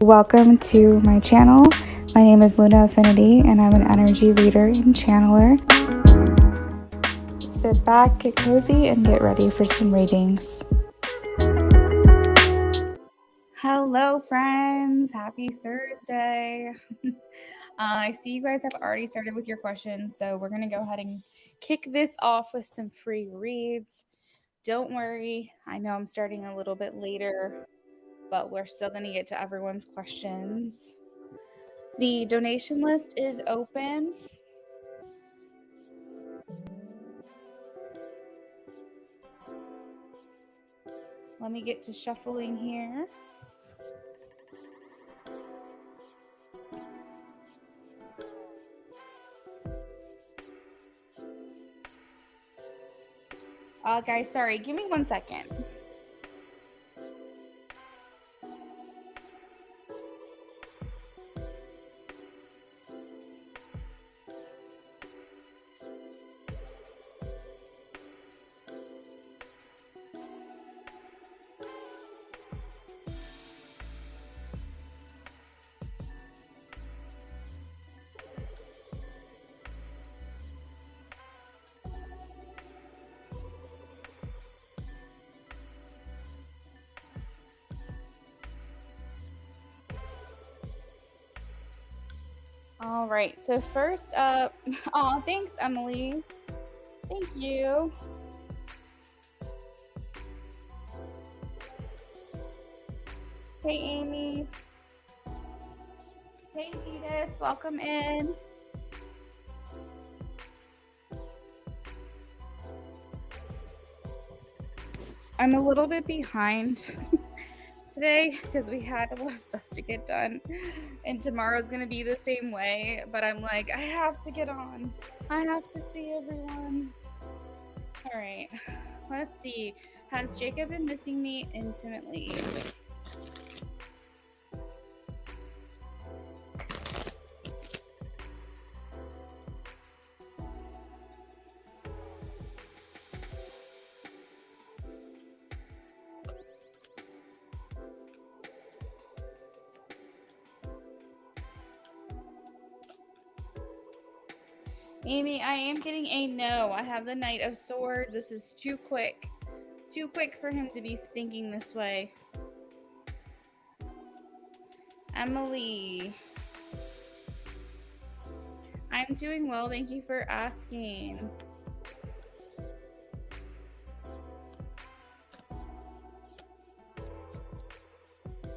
Welcome to my channel. My name is Luna Affinity and I'm an energy reader and channeler. Sit back, get cozy, and get ready for some readings. Hello friends, happy Thursday. I see you guys have already started with your questions, so we're going to go ahead and kick this off with some free reads. Don't worry, I know I'm starting a little bit later, but we're still going to get to everyone's questions. The donation list is open. Let me get to shuffling here. Guys, sorry, give me 1 second. All right, so first up, oh, thanks, Emily. Thank you. Hey, Amy. Hey, Edith, welcome in. I'm a little bit behind today because we had a lot of stuff to get done, and tomorrow's gonna be the same way, but I'm like, I have to get on. I have to see everyone. All right, let's see. Has Jacob been missing me intimately? Amy, I am getting a no. I have the Knight of Swords. This is too quick. Too quick for him to be thinking this way. Emily. I'm doing well. Thank you for asking.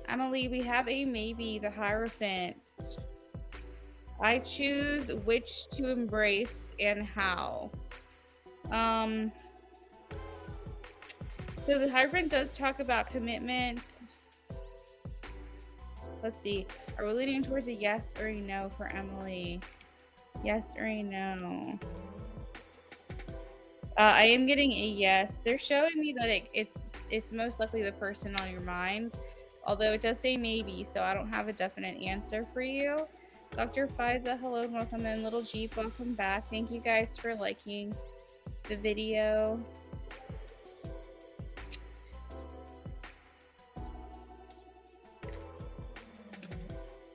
Emily, we have a maybe, the Hierophant. I choose which to embrace and how. So the Hierophant does talk about commitment. Let's see. Are we leaning towards a yes or a no for Emily? Yes or a no? I am getting a yes. They're showing me that it's most likely the person on your mind, although it does say maybe, so I don't have a definite answer for you. Dr. Fiza, hello and welcome in. Little Jeep, welcome back. Thank you guys for liking the video.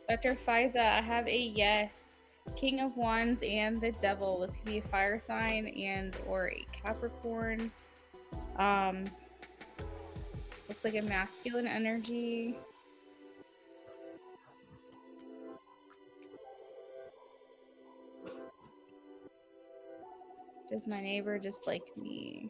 Dr. Fiza, I have a yes. King of Wands and the Devil. This could be a fire sign and or a Capricorn. Looks like a masculine energy. Does my neighbor dislike me?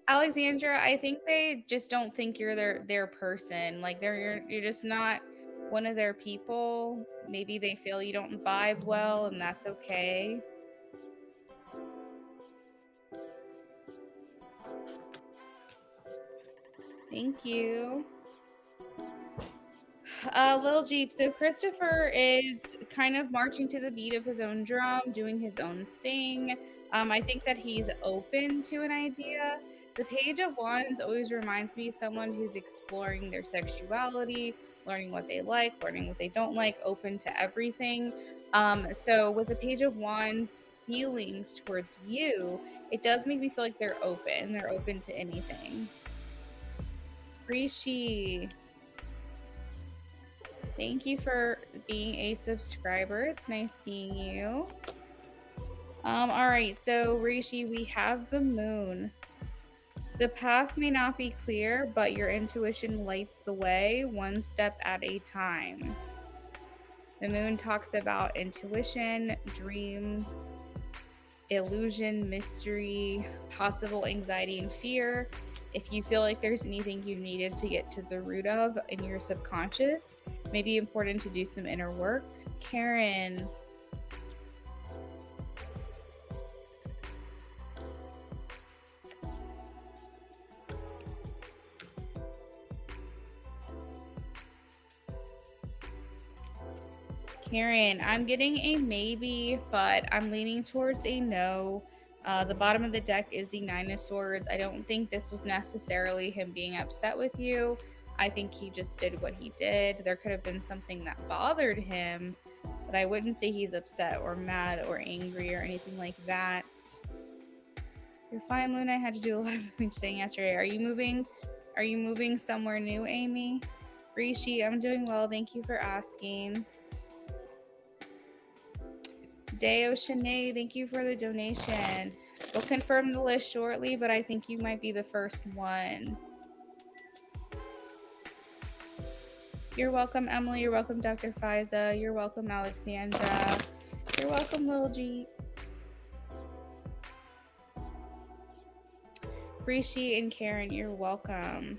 Alexandra, I think they just don't think you're their person. Like you're just not one of their people. Maybe they feel you don't vibe well, and that's okay. Thank you. Lil Jeep. So Christopher is kind of marching to the beat of his own drum, doing his own thing. I think that he's open to an idea. The Page of Wands always reminds me of someone who's exploring their sexuality, learning what they like, learning what they don't like, open to everything. So with the Page of Wands, feelings towards you, it does make me feel like they're open. They're open to anything. Rishi, thank you for being a subscriber. It's nice seeing you. All right, so Rishi, we have the moon. The path may not be clear, but your intuition lights the way, one step at a time. The moon talks about intuition, dreams, illusion, mystery, possible anxiety and fear. If you feel like there's anything you needed to get to the root of in your subconscious, maybe important to do some inner work. Karen. Karen, I'm getting a maybe, but I'm leaning towards a no. The bottom of the deck is the Nine of Swords. I don't think this was necessarily him being upset with you. I think he just did what he did. There could have been something that bothered him, but I wouldn't say he's upset or mad or angry or anything like that. You're fine, Luna. I had to do a lot of moving today and yesterday. Are you moving? Are you moving somewhere new, Amy? Rishi, I'm doing well. Thank you for asking. Deo Shanae, thank you for the donation. We'll confirm the list shortly, but I think you might be the first one. You're welcome, Emily. You're welcome, Dr. Fiza. You're welcome, Alexandra. You're welcome, Lil G. Rishi and Karen, you're welcome.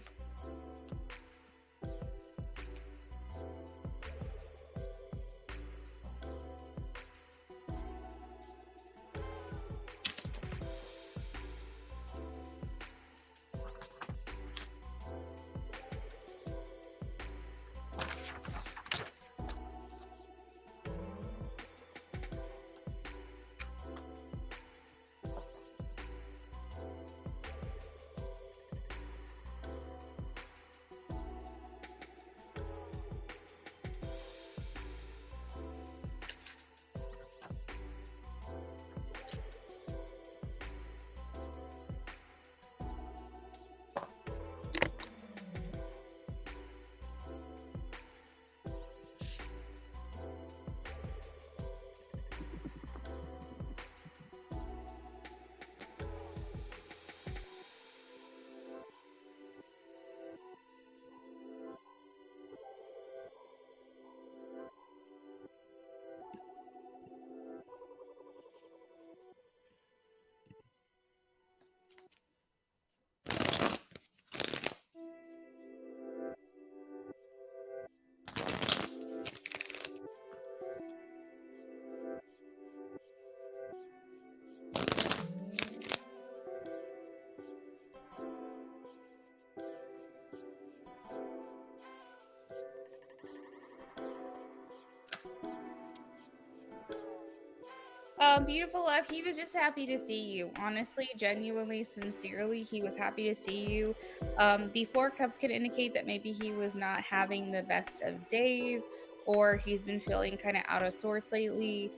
Beautiful love, he was just happy to see you. Honestly, genuinely, sincerely, he was happy to see you. The Four Cups can indicate that maybe he was not having the best of days, or he's been feeling kind of out of sorts lately,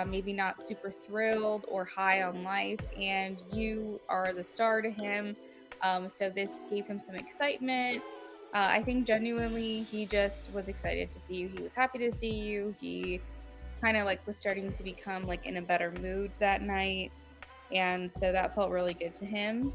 maybe not super thrilled or high on life, and you are the star to him. So this gave him some excitement. I think genuinely he just was excited to see you. He was happy to see you. He kind of like was starting to become like in a better mood that night, and so that felt really good to him.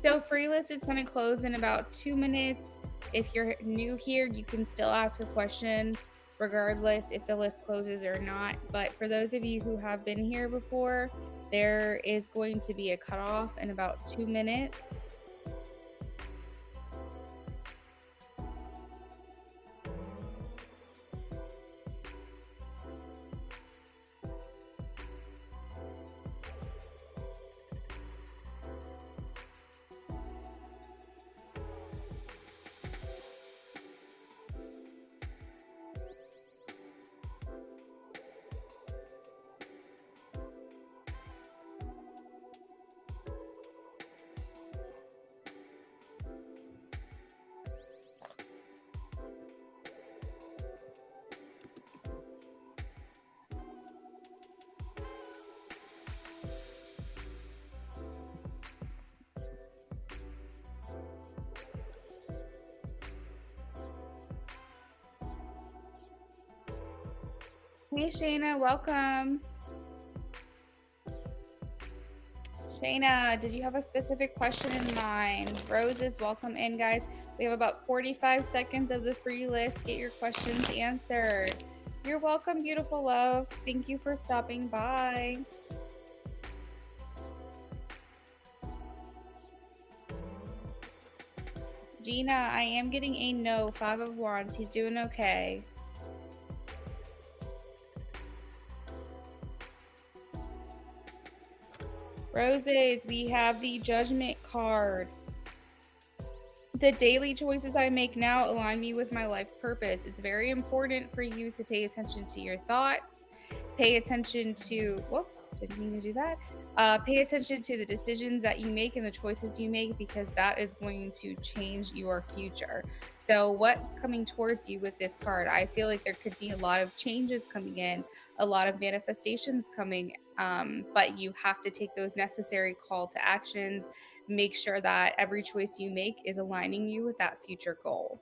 So free list is going to close in about 2 minutes. If you're new here, you can still ask a question regardless if the list closes or not. But for those of you who have been here before, there is going to be a cutoff in about 2 minutes. Hey, Shayna, welcome. Shayna, did you have a specific question in mind? Roses, welcome in, guys. We have about 45 seconds of the free list. Get your questions answered. You're welcome, beautiful love. Thank you for stopping by. Gina, I am getting a no. 5 of Wands. He's doing okay. Roses, we have the Judgment card. The daily choices I make now align me with my life's purpose. It's very important for you to pay attention to your thoughts, pay attention to, whoops, didn't mean to do that. Pay attention to the decisions that you make and the choices you make, because that is going to change your future. So what's coming towards you with this card? I feel like there could be a lot of changes coming in, a lot of manifestations coming, but you have to take those necessary call to actions. Make sure that every choice you make is aligning you with that future goal.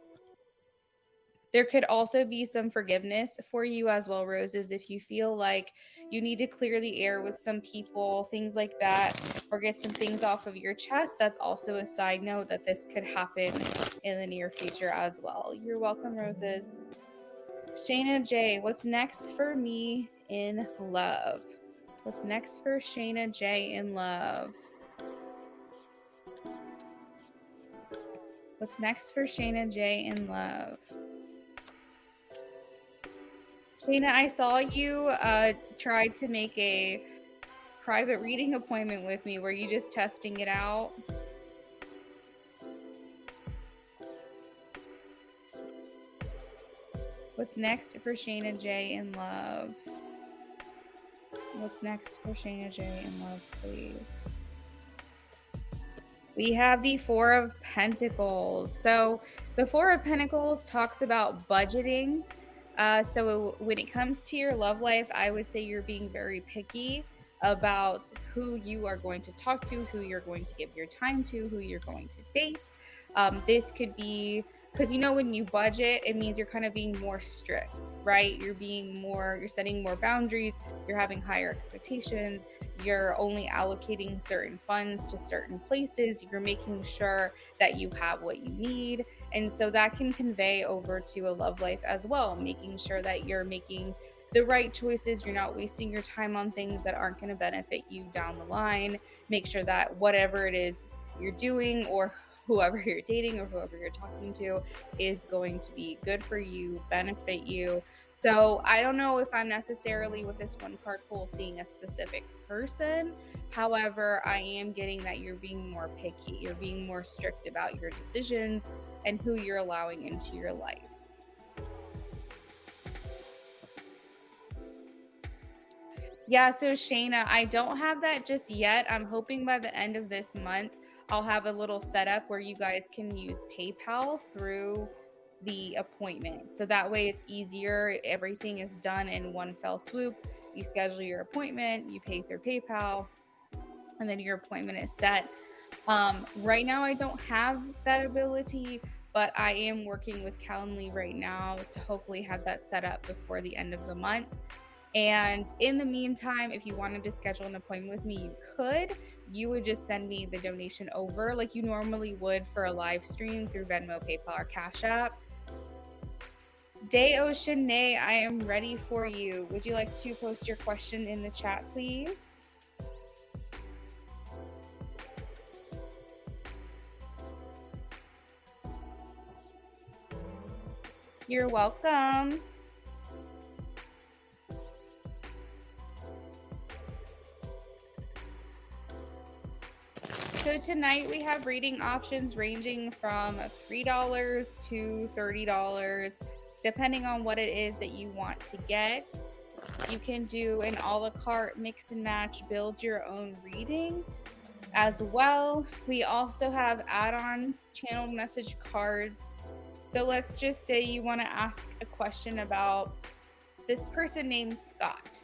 There could also be some forgiveness for you as well, Roses, if you feel like you need to clear the air with some people, things like that, or get some things off of your chest. That's also a side note that this could happen in the near future as well. You're welcome, Roses. Shayna J, what's next for me in love? What's next for Shayna J in love? What's next for Shayna J in love? Shayna, I saw you tried to make a private reading appointment with me. Were you just testing it out? What's next for Shayna J in love? What's next for Shayna J in love, please? We have the Four of Pentacles. So the Four of Pentacles talks about budgeting. So when it comes to your love life, I would say you're being very picky about who you are going to talk to, who you're going to give your time to, who you're going to date. This could be because when you budget, it means you're kind of being more strict, right? You're setting more boundaries, you're having higher expectations, you're only allocating certain funds to certain places, you're making sure that you have what you need. And so that can convey over to a love life as well, making sure that you're making the right choices. You're not wasting your time on things that aren't going to benefit you down the line. Make sure that whatever it is you're doing, or whoever you're dating or whoever you're talking to, is going to be good for you, benefit you. So I don't know if I'm necessarily with this one card pull seeing a specific person. However, I am getting that you're being more picky. You're being more strict about your decisions and who you're allowing into your life. Yeah, so Shayna, I don't have that just yet. I'm hoping by the end of this month, I'll have a little setup where you guys can use PayPal through the appointment. So that way it's easier. Everything is done in one fell swoop. You schedule your appointment, you pay through PayPal, and then your appointment is set. Right now, I don't have that ability, but I am working with Calendly right now to hopefully have that set up before the end of the month. And in the meantime, if you wanted to schedule an appointment with me, you could. You would just send me the donation over like you normally would for a live stream through Venmo, PayPal, or Cash App. Day Ocean Nay, I am ready for you. Would you like to post your question in the chat, please? You're welcome. So tonight we have reading options ranging from $3 to $30, depending on what it is that you want to get. You can do an a la carte mix and match, build your own reading as well. We also have add-ons, channel message cards. So let's just say you want to ask a question about this person named Scott,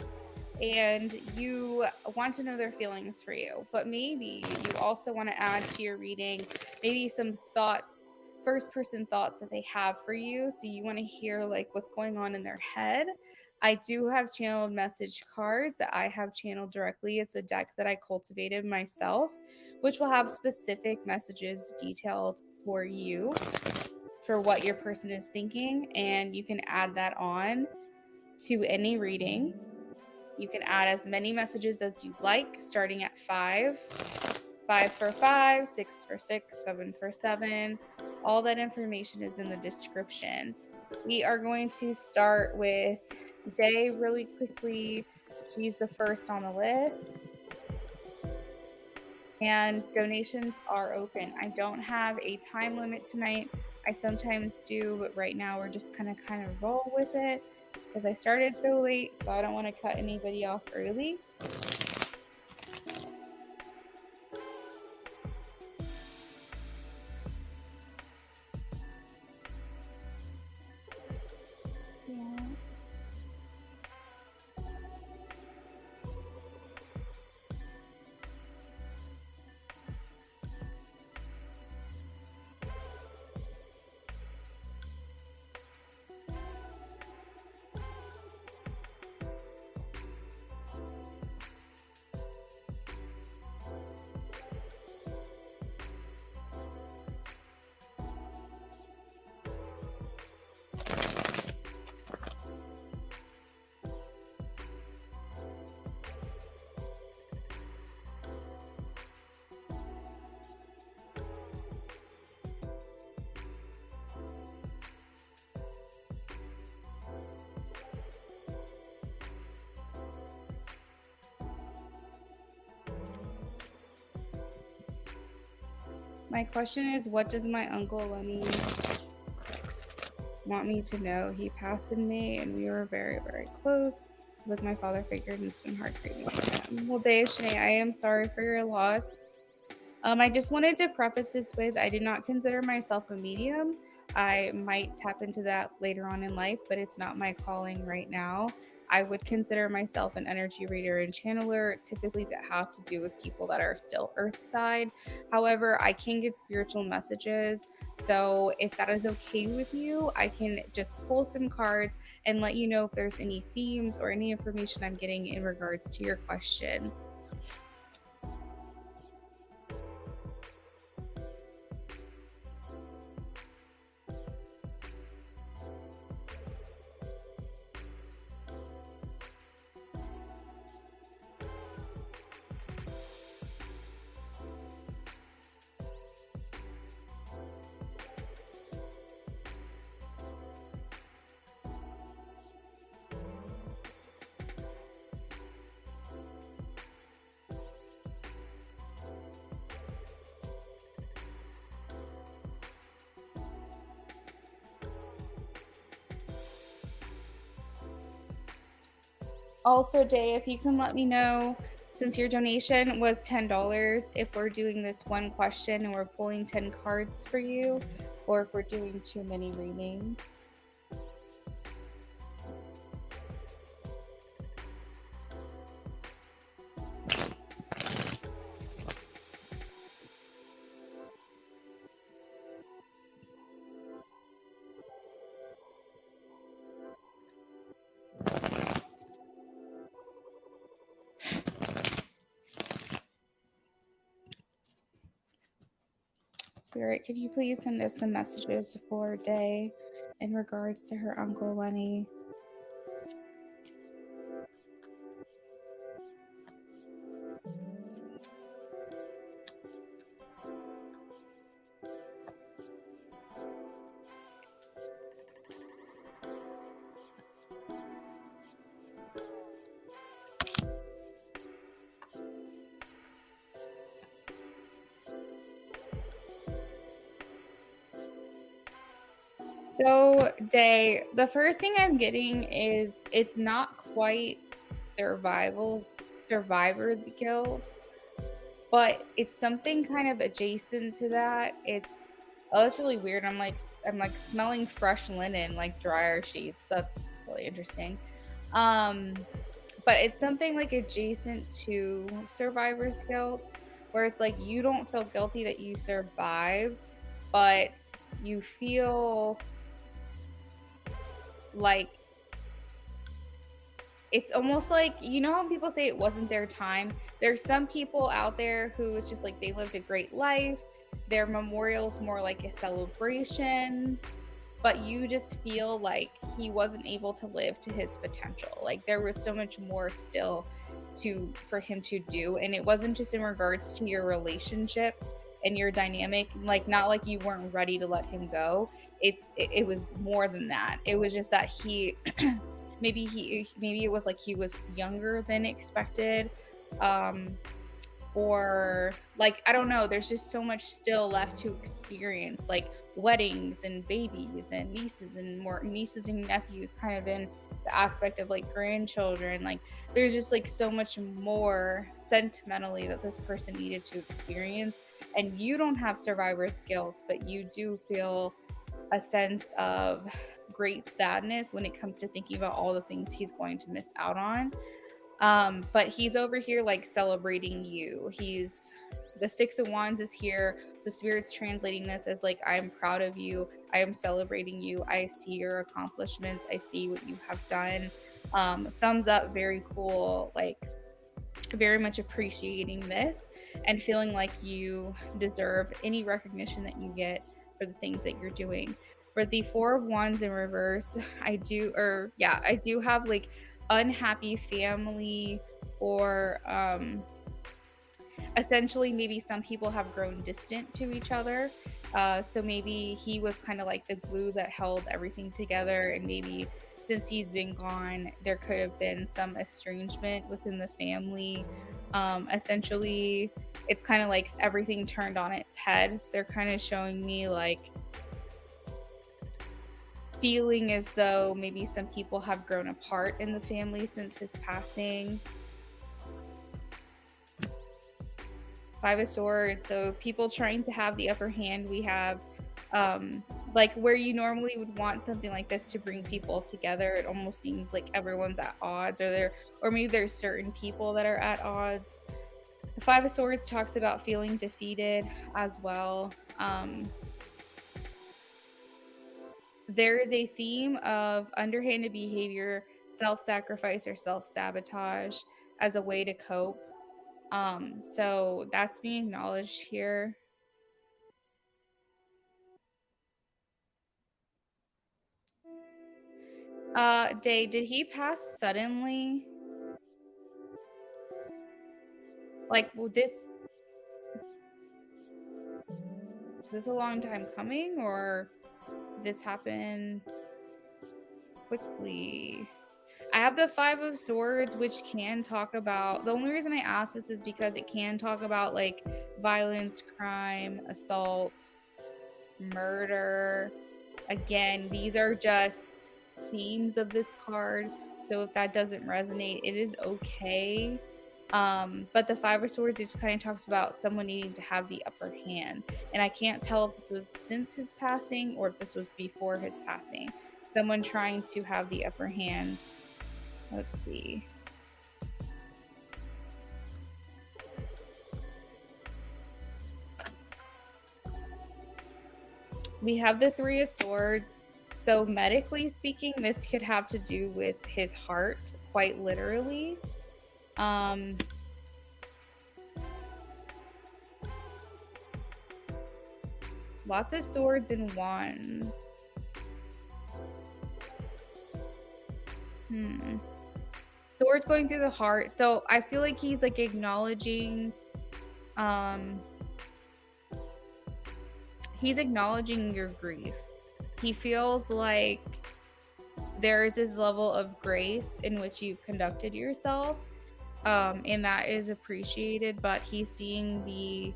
and you want to know their feelings for you, but maybe you also want to add to your reading maybe some thoughts, first person thoughts that they have for you. So you want to hear like what's going on in their head. I do have channeled message cards that I have channeled directly. It's a deck that I cultivated myself, which will have specific messages detailed for you for what your person is thinking, and you can add that on to any reading. You can add as many messages as you'd like, starting at 5 for 5, 6 for 6, 7 for 7. All that information is in the description. We are going to start with Day really quickly. She's the first on the list. And donations are open. I don't have a time limit tonight. I sometimes do, but right now we're just kind of roll with it because I started so late, so I don't want to cut anybody off early. Yeah. My question is, what does my Uncle Lenny want me to know? He passed in May and we were very, very close. Like my father figured, and it's been hard grieving him. Well, Dave, Shanae, I am sorry for your loss. I just wanted to preface this with, I do not consider myself a medium. I might tap into that later on in life, but it's not my calling right now. I would consider myself an energy reader and channeler. Typically, that has to do with people that are still earth side. However, I can get spiritual messages. So if that is okay with you, I can just pull some cards and let you know if there's any themes or any information I'm getting in regards to your question. Also, Day, if you can let me know, since your donation was $10, if we're doing this one question and we're pulling 10 cards for you, or if we're doing too many readings. Spirit, could you please send us some messages for Day in regards to her Uncle Lenny? So, Day, the first thing I'm getting is it's not quite survivor's guilt, but it's something kind of adjacent to that. It's really weird. I'm like smelling fresh linen, like dryer sheets. That's really interesting. Um, but it's something like adjacent to survivor's guilt, where it's like you don't feel guilty that you survived, but you feel like it's almost like, you know how people say it wasn't their time? There's some people out there who it's just like they lived a great life. Their memorial's more like a celebration, but you just feel like he wasn't able to live to his potential. Like there was so much more still for him to do, and it wasn't just in regards to your relationship and your dynamic, like not like you weren't ready to let him go. It was more than that. It was just that he maybe it was like he was younger than expected, or like I don't know, there's just so much still left to experience, like weddings and babies and nieces and more nieces and nephews, kind of in the aspect of like grandchildren. Like there's just like so much more sentimentally that this person needed to experience, and you don't have survivor's guilt, but you do feel a sense of great sadness when it comes to thinking about all the things he's going to miss out on. But he's over here like celebrating you. The Six of Wands is here, so Spirit's translating this as like, I'm proud of you, I am celebrating you, I see your accomplishments, I see what you have done. Thumbs up, very cool, like very much appreciating this and feeling like you deserve any recognition that you get for the things that you're doing. For the Four of Wands in reverse, I do have like unhappy family, or essentially maybe some people have grown distant to each other. So maybe he was kind of like the glue that held everything together, and maybe since he's been gone, there could have been some estrangement within the family. Essentially, it's kind of like everything turned on its head. They're kind of showing me like feeling as though maybe some people have grown apart in the family since his passing. Five of Swords, so people trying to have the upper hand. We have like where you normally would want something like this to bring people together, it almost seems like everyone's at odds, or maybe there's certain people that are at odds. The Five of Swords talks about feeling defeated as well. There is a theme of underhanded behavior, self-sacrifice, or self-sabotage as a way to cope. So that's being acknowledged here. Day, did he pass suddenly? Like, will this is this a long time coming, or did this happen quickly? I have the Five of Swords, which can talk about, the only reason I ask this is because it can talk about like violence, crime, assault, murder. Again, these are just themes of this card, so if that doesn't resonate, it is okay. But the Five of Swords just kind of talks about someone needing to have the upper hand, and I can't tell if this was since his passing or if this was before his passing. Someone trying to have the upper hand. Let's see. We have the Three of Swords. So medically speaking, this could have to do with his heart, quite literally. Lots of swords and wands. Swords going through the heart. So I feel like he's like acknowledging, he's acknowledging your grief. He feels like there is this level of grace in which you conducted yourself, and that is appreciated, but he's seeing the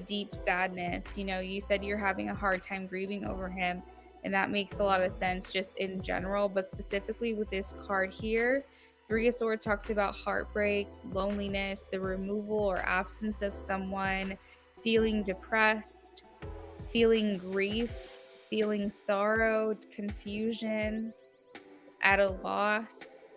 deep sadness. You know, you said you're having a hard time grieving over him, and that makes a lot of sense just in general, but specifically with this card here. Three of Swords talks about heartbreak, loneliness, the removal or absence of someone, feeling depressed, feeling grief, feeling sorrow, confusion, at a loss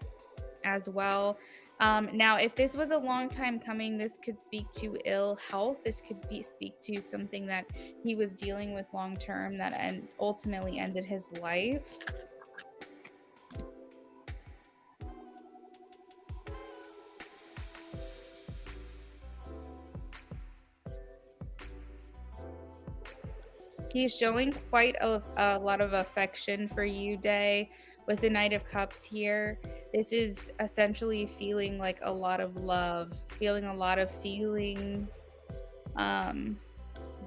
as well. Now, if this was a long time coming, this could speak to ill health. This could speak to something that he was dealing with long term that ultimately ended his life. He's showing quite a lot of affection for you, Day, with the Knight of Cups here. This is essentially feeling like a lot of love, feeling a lot of feelings.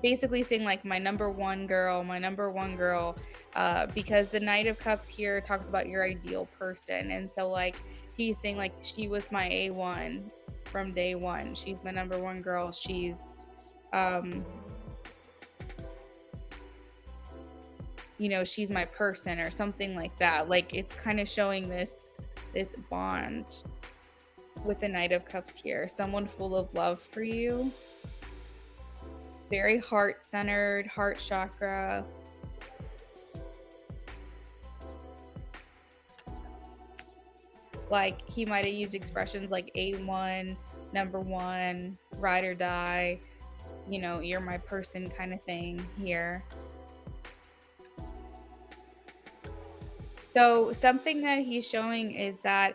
Basically saying like my number one girl, because the Knight of Cups here talks about your ideal person. And so like he's saying like she was my A1 from day one. She's my number one girl. She's you know, she's my person or something like that. Like it's kind of showing this bond with the Knight of Cups here. Someone full of love for you. Very heart-centered, heart chakra. Like he might have used expressions like A1, number one, ride or die, you know, you're my person kind of thing here. So something that he's showing is that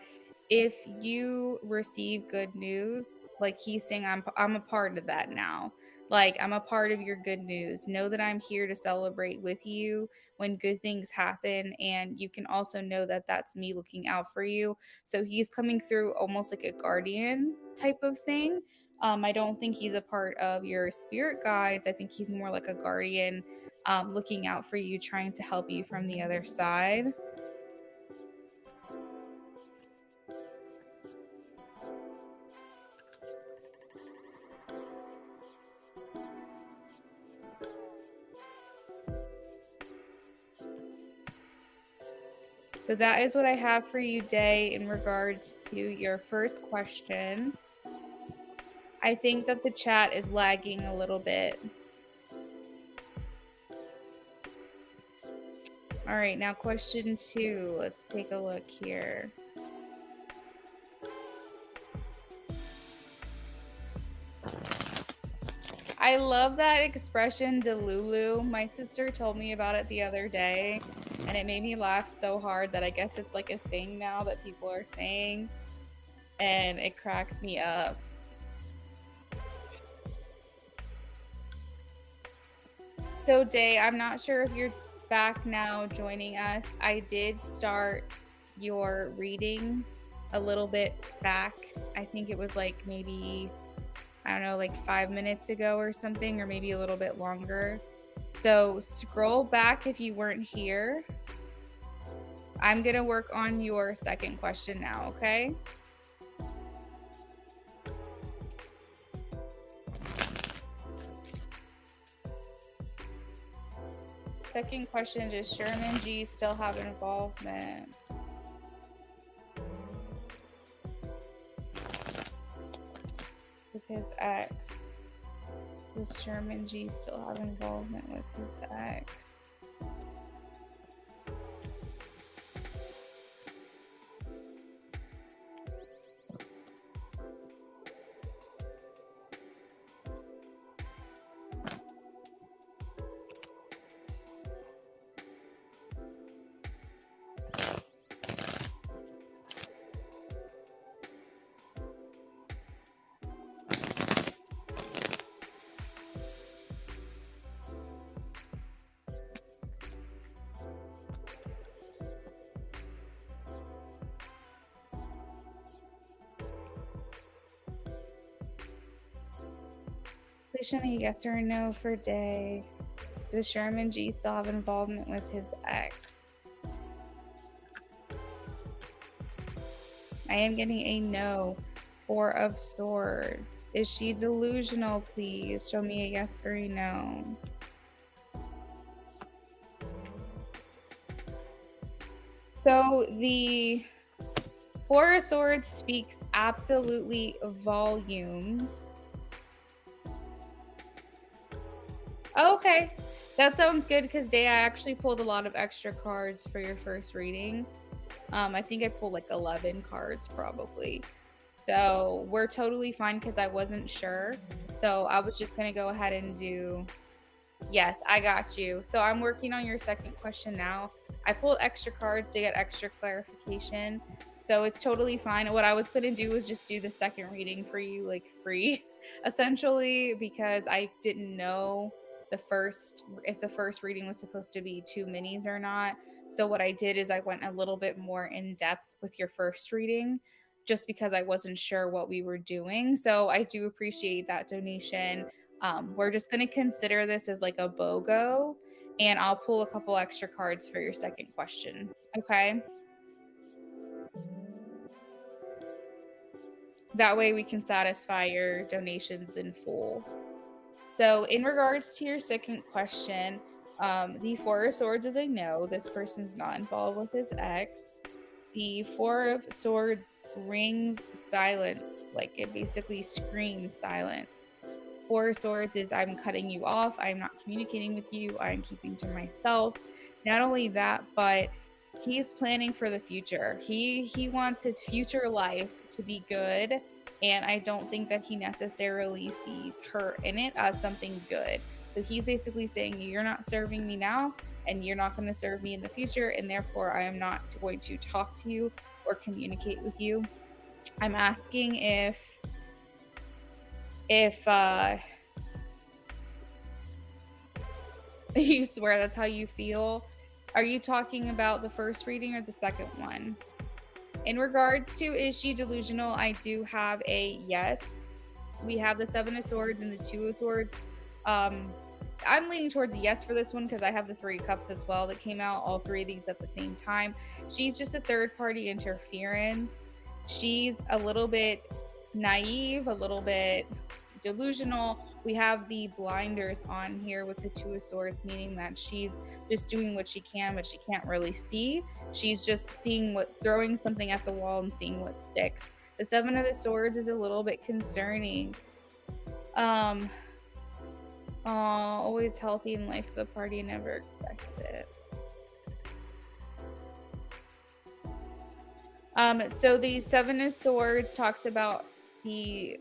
if you receive good news, like he's saying, I'm a part of that now. Like I'm a part of your good news. Know that I'm here to celebrate with you when good things happen, and you can also know that that's me looking out for you. So he's coming through almost like a guardian type of thing. I don't think he's a part of your spirit guides. I think he's more like a guardian, looking out for you, trying to help you from the other side. So that is what I have for you, Day, in regards to your first question. I think that the chat is lagging a little bit. All right, now question 2. Let's take a look here. I love that expression, Delulu. My sister told me about it the other day, and it made me laugh so hard that I guess it's like a thing now that people are saying, and it cracks me up. So, Day, I'm not sure if you're back now joining us. I did start your reading a little bit back. I think it was like maybe, I don't know, like 5 minutes ago or something, or maybe a little bit longer. So scroll back if you weren't here. I'm going to work on your second question now, okay? Second question, does Sherman G still have involvement? With his ex. Does Sherman G still have involvement with his ex? Please show me a yes or a no for Day. Does Sherman G still have involvement with his ex? I am getting a no. 4 of Swords. Is she delusional, please? Show me a yes or a no. So the 4 of Swords speaks absolutely volumes. Okay, that sounds good because Day, I actually pulled a lot of extra cards for your first reading. I think I pulled like 11 cards probably. So we're totally fine because I wasn't sure. So I was just going to go ahead and do, yes, I got you. So I'm working on your second question now. I pulled extra cards to get extra clarification. So it's totally fine. What I was going to do was just do the second reading for you, like free, essentially, because I didn't know if the first reading was supposed to be 2 minis or not. So what I did is I went a little bit more in depth with your first reading, just because I wasn't sure what we were doing. So I do appreciate that donation. We're just going to consider this as like a BOGO, and I'll pull a couple extra cards for your second question. Okay. That way we can satisfy your donations in full. So in regards to your second question, the Four of Swords is a no. This person's not involved with his ex. The Four of Swords rings silence, like it basically screams silence. Four of Swords is I'm cutting you off. I'm not communicating with you. I'm keeping to myself. Not only that, but he's planning for the future. He wants his future life to be good, and I don't think that he necessarily sees her in it as something good. So he's basically saying you're not serving me now, and you're not going to serve me in the future, and therefore I am not going to talk to you or communicate with you. I'm asking if you swear that's how you feel. Are you talking about the first reading or the second one? In regards to is she delusional, I do have a yes. We have the Seven of Swords and the Two of Swords. I'm leaning towards a yes for this one because I have the Three of Cups as well that came out, all three of these at the same time. She's just a third party interference. She's a little bit naive, a little bit delusional. We have the blinders on here with the Two of Swords, meaning that she's just doing what she can, but she can't really see. She's just throwing something at the wall and seeing what sticks. The Seven of the Swords is a little bit concerning. Always healthy in life of the party, never expected it. So the Seven of Swords talks about the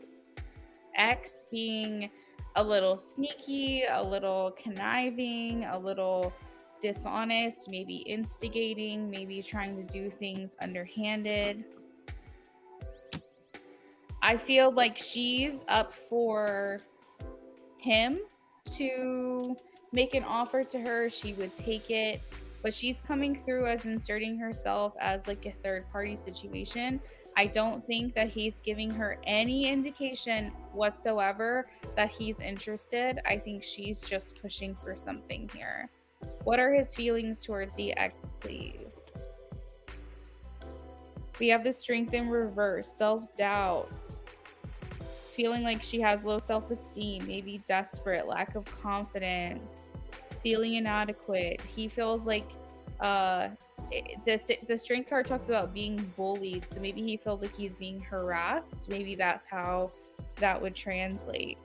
ex being a little sneaky, a little conniving, a little dishonest, maybe instigating, maybe trying to do things underhanded. I feel like she's up for him to make an offer to her. She would take it, but she's coming through as inserting herself as like a third party situation. I don't think that he's giving her any indication whatsoever that he's interested. I think she's just pushing for something here. What are his feelings towards the ex, please? We have the Strength in reverse, self-doubt, feeling like she has low self-esteem, maybe desperate, lack of confidence, feeling inadequate. He feels like the Strength card talks about being bullied, so maybe he feels like he's being harassed. Maybe that's how that would translate.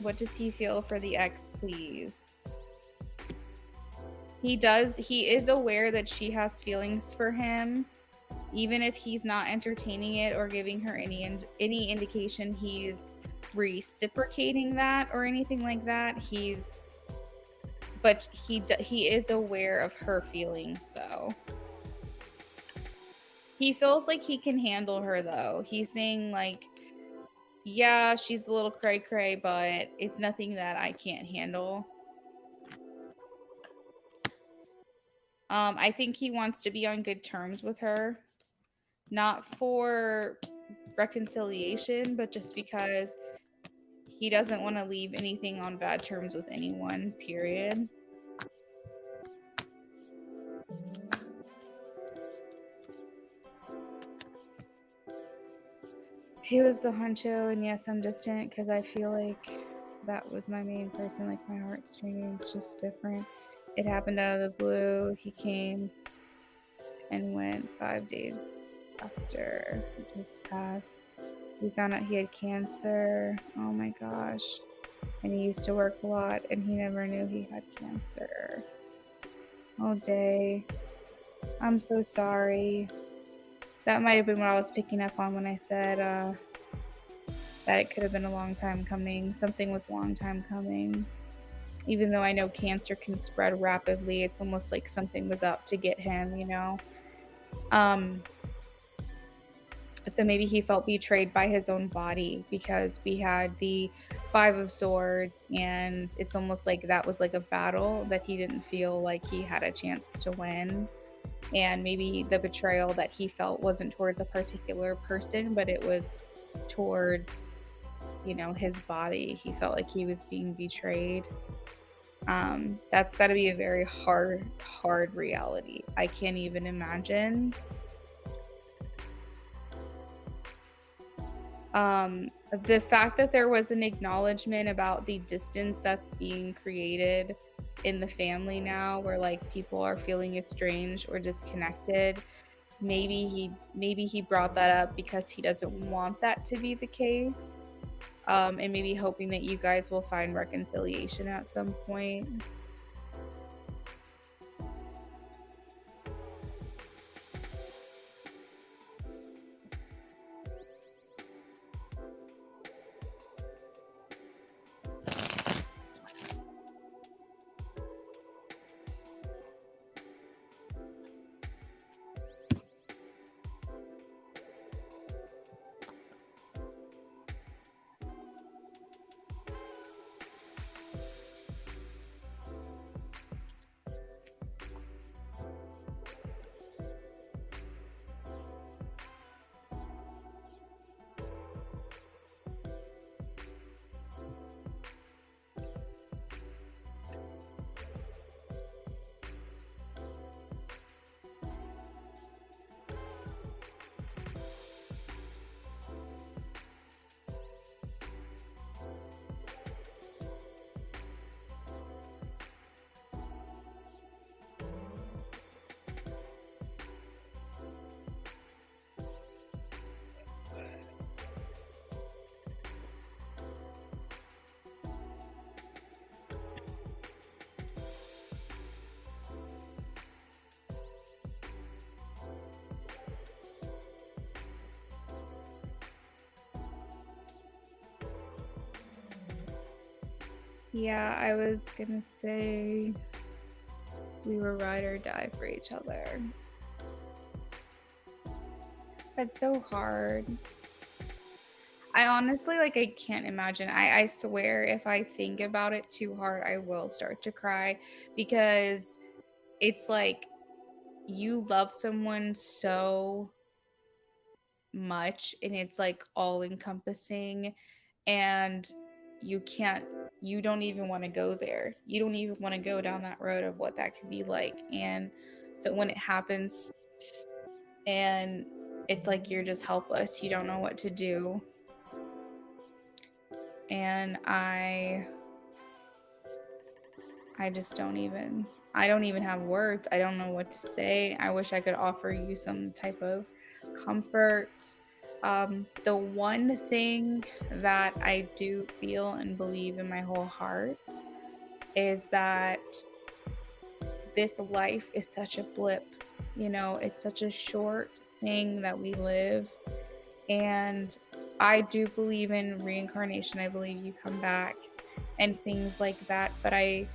What does he feel for the ex, please? He is aware that she has feelings for him, even if he's not entertaining it or giving her any indication he's reciprocating that or anything like that. He is aware of her feelings though. He feels like he can handle her though. He's saying like, yeah, she's a little cray cray, but it's nothing that I can't handle. I think he wants to be on good terms with her, not for reconciliation, but just because he doesn't want to leave anything on bad terms with anyone, period. He was the honcho, and yes, I'm distant because I feel like that was my main person, like my heartstring. It's just different. It happened out of the blue. He came and went 5 days after he just passed. We found out he had cancer. Oh my gosh. And he used to work a lot, and he never knew he had cancer. Oh, day. I'm so sorry. That might have been what I was picking up on when I said that it could have been a long time coming. Something was a long time coming. Even though I know cancer can spread rapidly, it's almost like something was up to get him, you know? So maybe he felt betrayed by his own body, because we had the Five of Swords, and it's almost like that was like a battle that he didn't feel like he had a chance to win. And maybe the betrayal that he felt wasn't towards a particular person, but it was towards, you know, his body. He felt like he was being betrayed. That's got to be a very hard reality. I can't even imagine. The fact that there was an acknowledgement about the distance that's being created in the family now, where like people are feeling estranged or disconnected. Maybe he brought that up because he doesn't want that to be the case. And maybe hoping that you guys will find reconciliation at some point. Yeah, I was gonna say we were ride or die for each other. That's so hard. I honestly, like, I can't imagine. I swear if I think about it too hard, I will start to cry, because it's like you love someone so much, and it's like all encompassing, and you don't even want to go there. You don't even want to go down that road of what that could be like. And so when it happens and it's like you're just helpless, you don't know what to do. And I just don't even have words. I don't know what to say. I wish I could offer you some type of comfort. The one thing that I do feel and believe in my whole heart is that this life is such a blip. You know, it's such a short thing that we live. And I do believe in reincarnation. I believe you come back and things like that. But I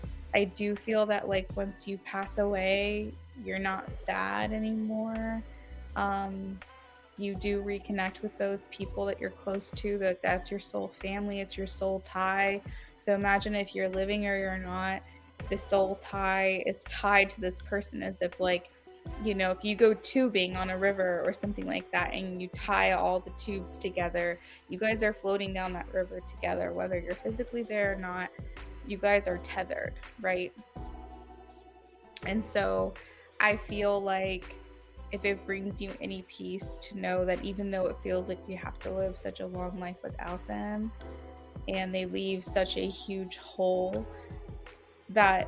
do feel that like once you pass away, you're not sad anymore. You do reconnect with those people that you're close to, that's your soul family, it's your soul tie. So imagine if you're living or you're not, the soul tie is tied to this person, as if like, you know, if you go tubing on a river or something like that and you tie all the tubes together, you guys are floating down that river together, whether you're physically there or not. You guys are tethered, right? And so I feel like if it brings you any peace to know that even though it feels like we have to live such a long life without them and they leave such a huge hole, that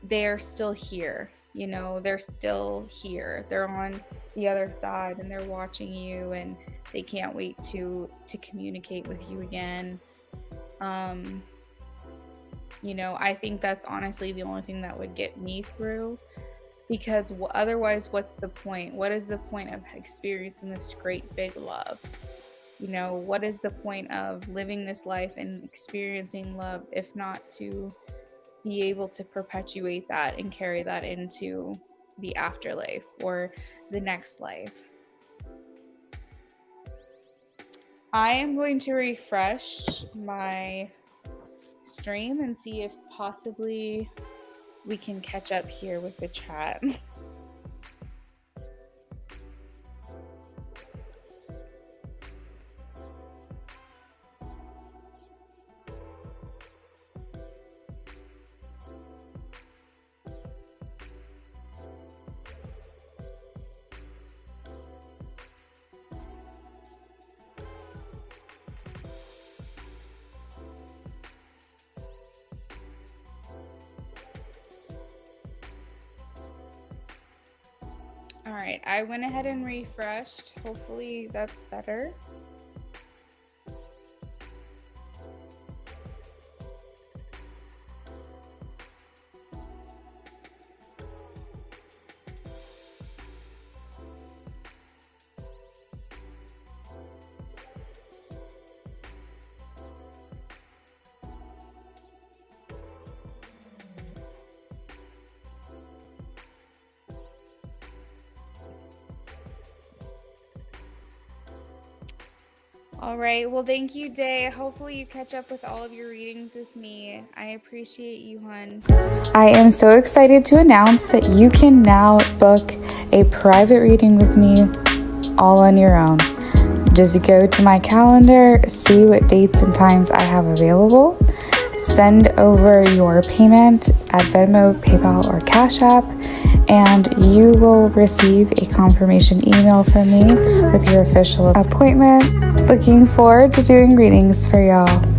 they're still here. You know, they're still here. They're on the other side and they're watching you, and they can't wait to communicate with you again. You know, I think that's honestly the only thing that would get me through, because otherwise, what's the point? What is the point of experiencing this great big love? You know, what is the point of living this life and experiencing love if not to be able to perpetuate that and carry that into the afterlife or the next life? I am going to refresh my stream and see if possibly we can catch up here with the chat. All right, I went ahead and refreshed. Hopefully that's better. All right. Well, thank you, Day. Hopefully you catch up with all of your readings with me. I appreciate you, hon. I am so excited to announce that you can now book a private reading with me all on your own. Just go to my calendar, see what dates and times I have available, send over your payment at Venmo, PayPal, or Cash App, and you will receive a confirmation email from me with your official appointment. Looking forward to doing readings for y'all.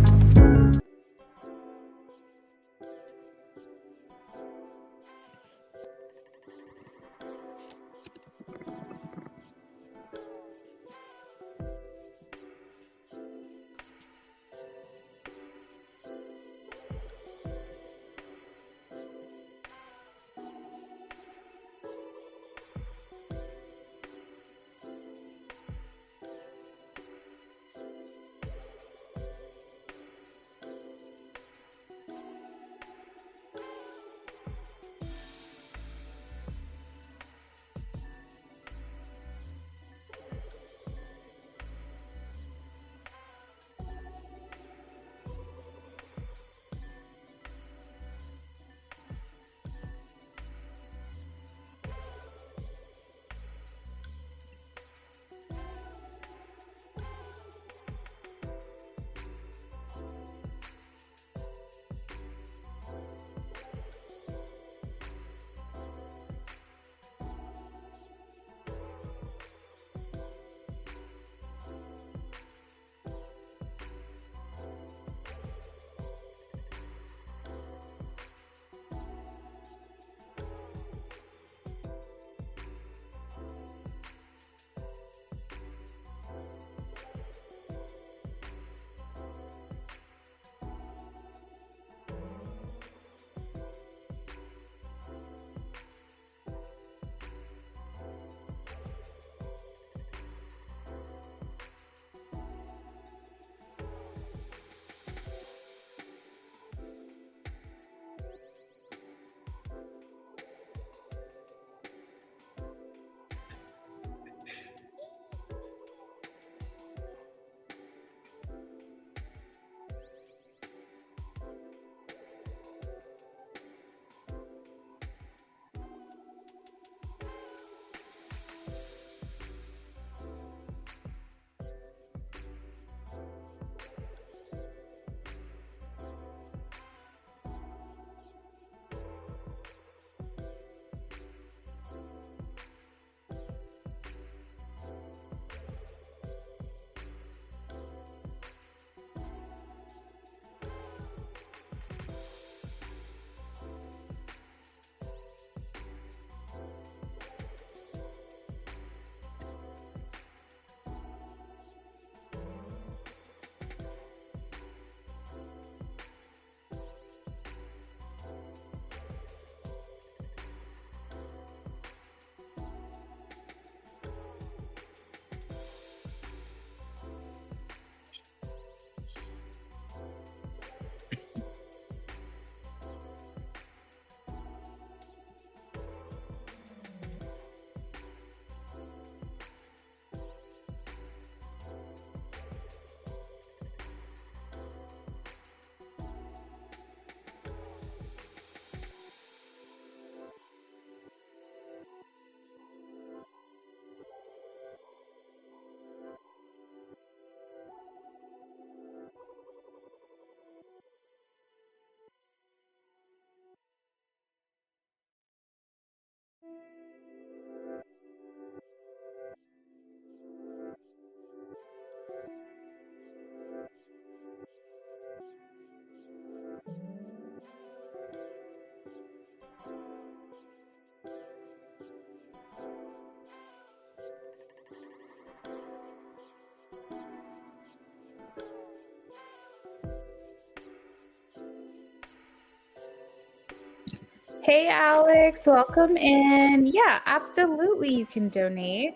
Hey, Alex, welcome in. Yeah, absolutely, you can donate.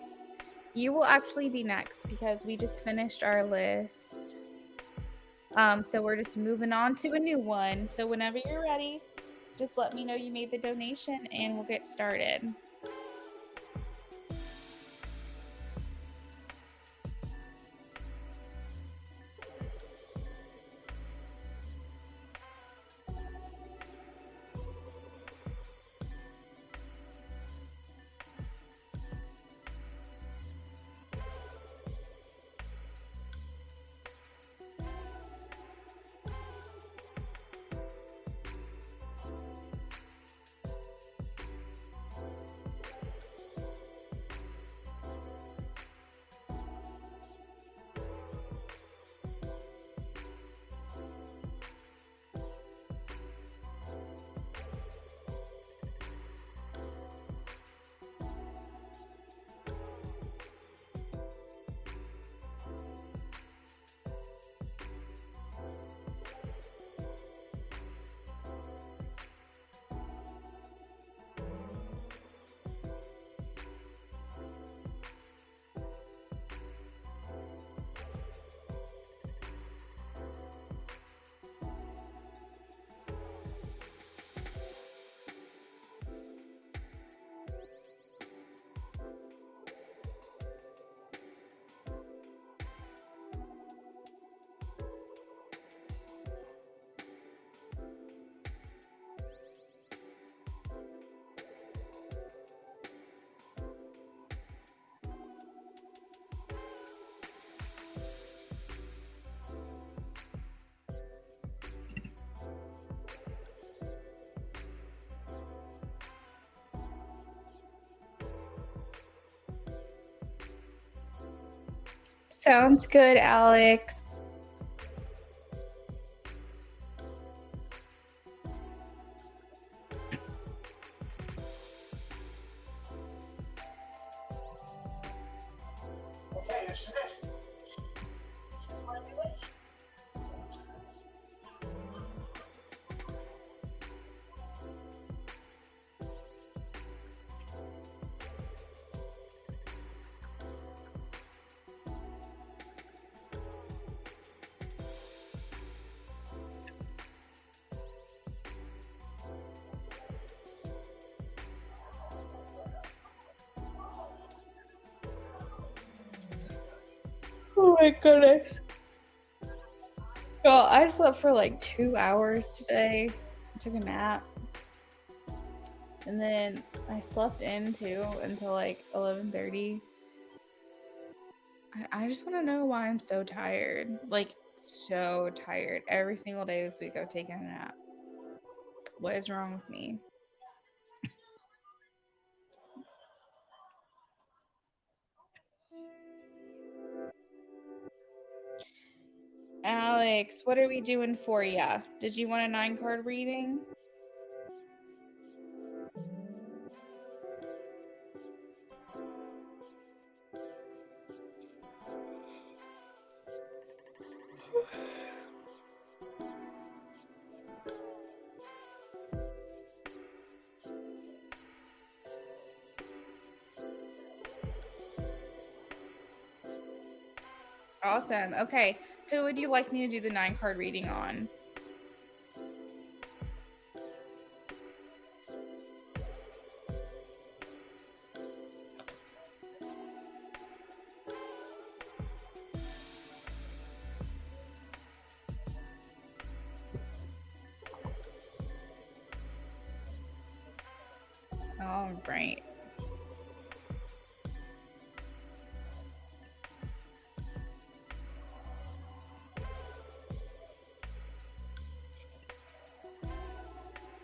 You will actually be next because we just finished our list. So we're just moving on to a new one. So whenever you're ready, just let me know you made the donation and we'll get started. Sounds good, Alex. Oh my goodness. Well, I slept for like 2 hours today. I took a nap. And then I slept in too until like 11:30. I just want to know why I'm so tired. Like, so tired. Every single day this week I've taken a nap. What is wrong with me? Alex, what are we doing for ya? Did you want a 9-card reading? Awesome. Okay. Who would you like me to do the 9-card reading on? All right.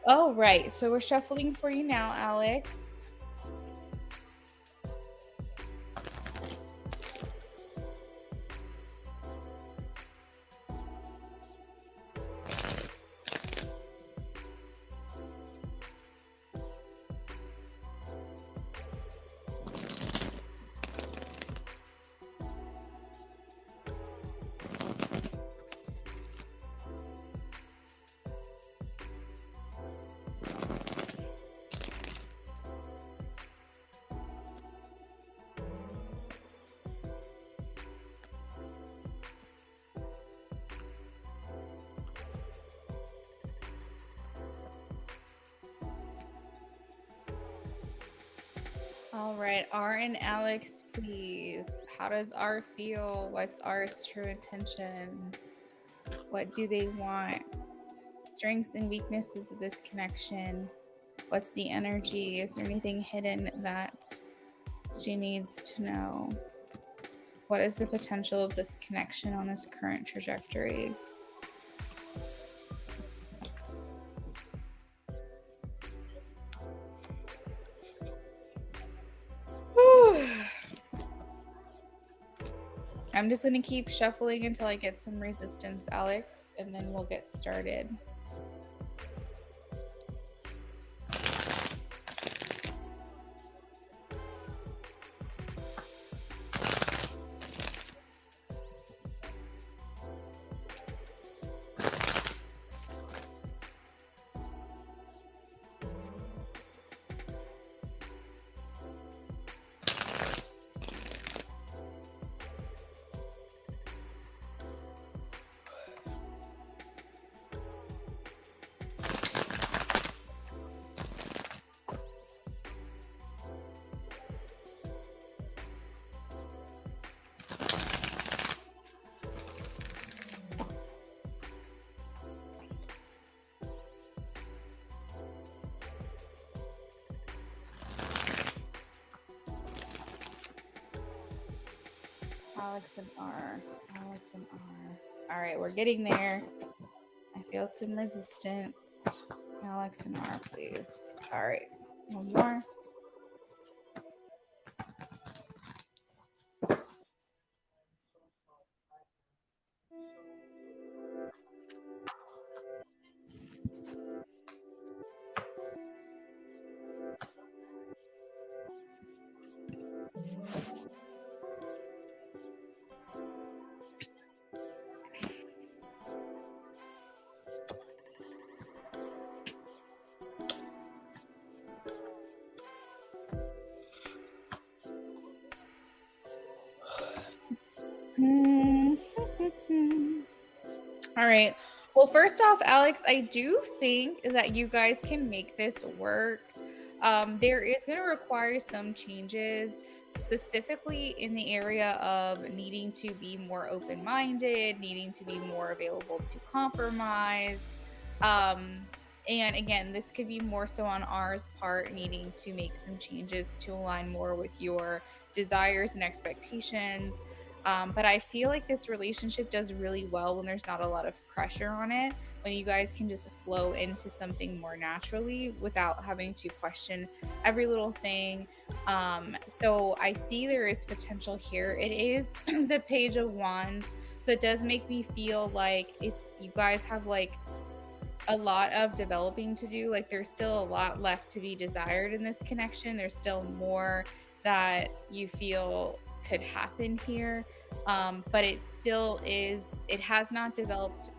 All right. So we're shuffling for you now, Alex. All right, R and Alex, please. How does R feel? What's R's true intentions? What do they want? Strengths and weaknesses of this connection. What's the energy? Is there anything hidden that she needs to know? What is the potential of this connection on this current trajectory? I'm just going to keep shuffling until I get some resistance, Alex, and then we'll get started. Alex and R. Alex and R. All right, we're getting there. I feel some resistance. Alex and R, please. All right, one more. All right. Well, first off, Alex, I do think that you guys can make this work. There is going to require some changes, specifically in the area of needing to be more open-minded, needing to be more available to compromise. And again, this could be more so on R's part, needing to make some changes to align more with your desires and expectations. But I feel like this relationship does really well when there's not a lot of pressure on it, when you guys can just flow into something more naturally without having to question every little thing. So I see there is potential here. It is the Page of Wands. So it does make me feel like it's you guys have like a lot of developing to do. Like there's still a lot left to be desired in this connection. There's still more that you feel could happen here. But it still is, it has not developed.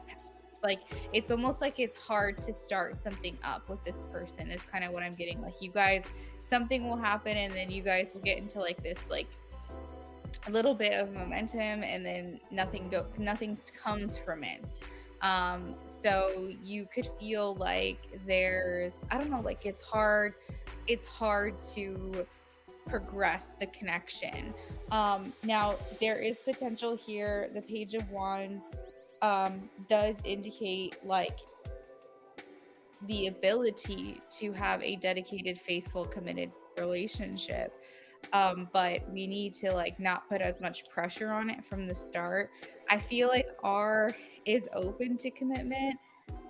Like it's almost like it's hard to start something up with this person is kind of what I'm getting. Like you guys, something will happen and then you guys will get into like this like a little bit of momentum and then nothing comes from it. So you could feel like there's, I don't know, like it's hard to progress the connection. Now there is potential here. The Page of Wands does indicate like the ability to have a dedicated, faithful, committed relationship. But we need to like not put as much pressure on it from the start. I feel like R is open to commitment.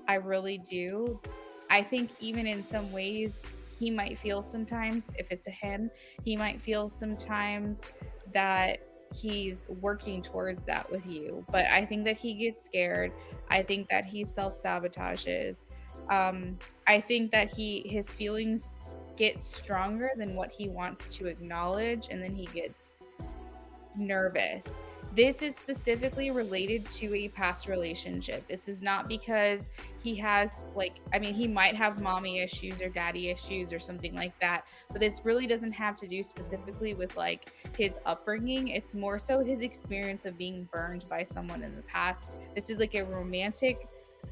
I really do. I think even in some ways he might feel sometimes, if it's a him, he might feel sometimes that he's working towards that with you. But I think that he gets scared. I think that he self-sabotages. I think that his feelings get stronger than what he wants to acknowledge, and then he gets nervous. This is specifically related to a past relationship. This is not because he has like, I mean, he might have mommy issues or daddy issues or something like that, but this really doesn't have to do specifically with like his upbringing. It's more so his experience of being burned by someone in the past. This is like a romantic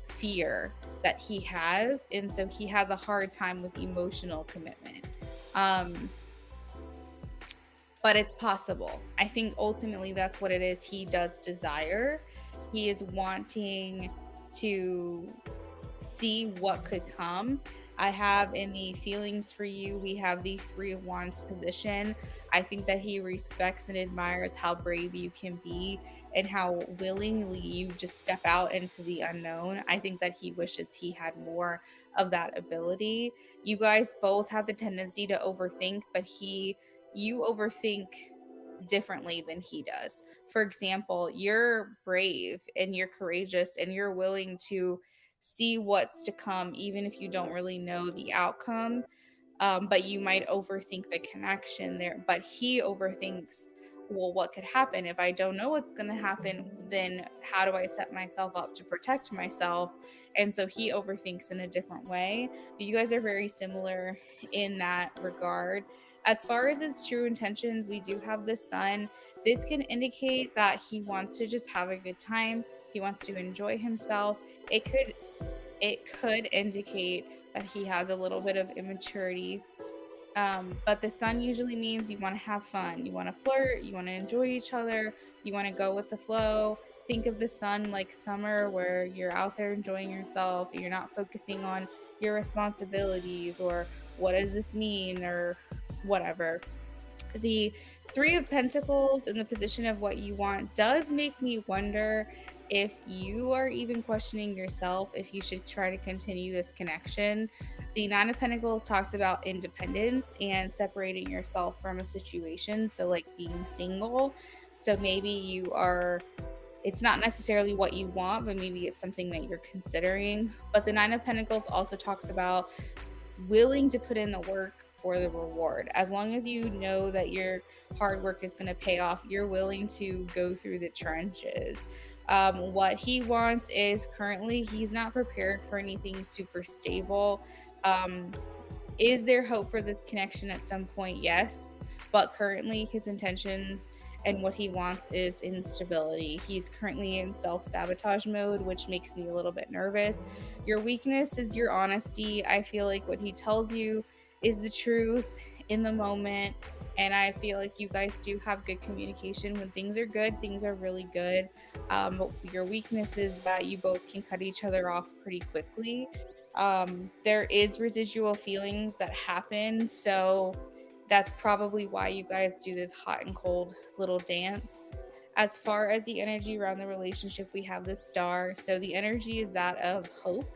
fear that he has, and so he has a hard time with emotional commitment. but it's possible. I think ultimately that's what it is. He does desire. He is wanting to see what could come. I have in the feelings for you, we have the Three of Wands position. I think that he respects and admires how brave you can be and how willingly you just step out into the unknown. I think that he wishes he had more of that ability. You guys both have the tendency to overthink, but you overthink differently than he does. For example, you're brave and you're courageous and you're willing to see what's to come, even if you don't really know the outcome. But you might overthink the connection there. But he overthinks, well, what could happen if I don't know what's going to happen? Then how do I set myself up to protect myself? And so he overthinks in a different way. But you guys are very similar in that regard. As far as his true intentions, we do have the sun. This can indicate that he wants to just have a good time. He wants to enjoy himself. It could indicate that he has a little bit of immaturity. But the sun usually means you want to have fun, you want to flirt, you want to enjoy each other, you want to go with the flow. Think of the sun like summer, where you're out there enjoying yourself, you're not focusing on your responsibilities or what does this mean or whatever. The Three of Pentacles in the position of what you want does make me wonder if you are even questioning yourself if you should try to continue this connection. The Nine of Pentacles talks about independence and separating yourself from a situation, so like being single. So maybe it's not necessarily what you want, but maybe it's something that you're considering. But the Nine of Pentacles also talks about willing to put in the work for the reward. As long as you know that your hard work is going to pay off, you're willing to go through the trenches. What he wants is currently he's not prepared for anything super stable. Um, is there hope for this connection at some point? Yes. But currently, his intentions and what he wants is instability. He's currently in self sabotage mode, which makes me a little bit nervous. Your weakness is your honesty. I feel like what he tells you is the truth in the moment. And I feel like you guys do have good communication. When things are good, things are really good. But your weakness is that you both can cut each other off pretty quickly. There is residual feelings that happen, so that's probably why you guys do this hot and cold little dance. As far as the energy around the relationship, we have the star, so the energy is that of hope.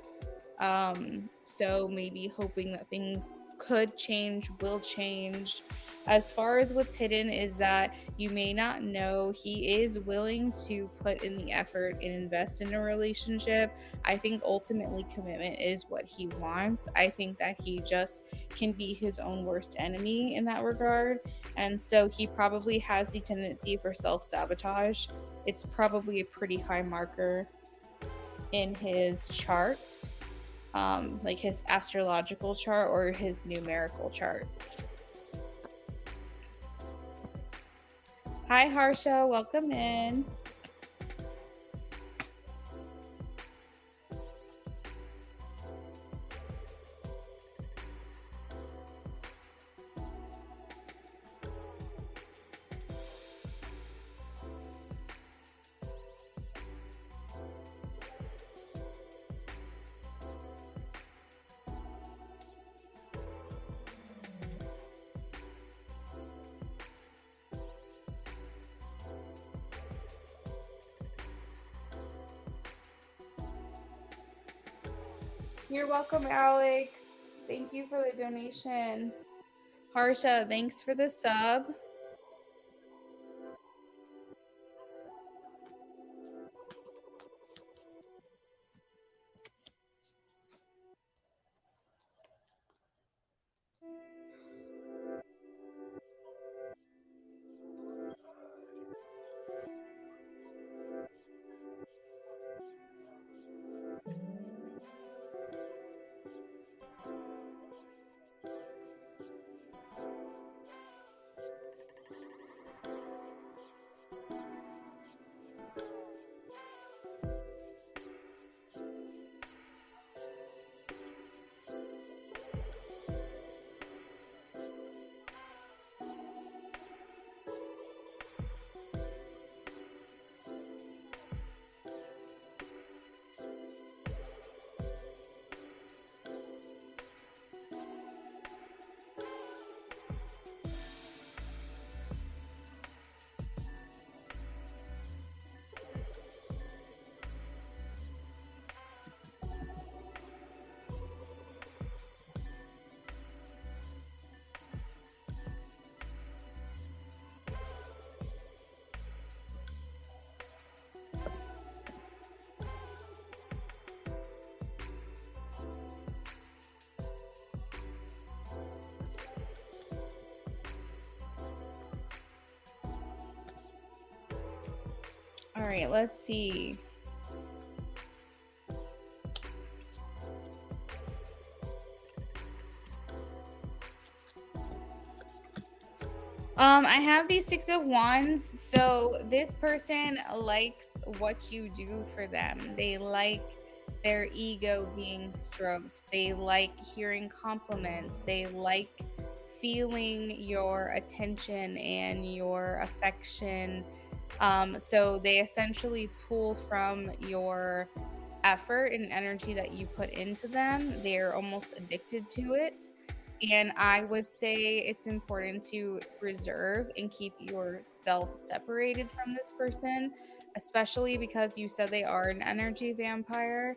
So maybe hoping that things could change, will change. As far as what's hidden is that you may not know he is willing to put in the effort and invest in a relationship. I think ultimately commitment is what he wants. I think that he just can be his own worst enemy in that regard. And so he probably has the tendency for self sabotage. It's probably a pretty high marker in his chart, like his astrological chart or his numerical chart. Hi, Harsha. Welcome in. You're welcome, Alex. Thank you for the donation. Harsha, thanks for the sub. All right, let's see. I have these Six of Wands. So this person likes what you do for them. They like their ego being stroked. They like hearing compliments. They like feeling your attention and your affection. So they essentially pull from your effort and energy that you put into them. They're almost addicted to it. And I would say it's important to reserve and keep yourself separated from this person, especially because you said they are an energy vampire.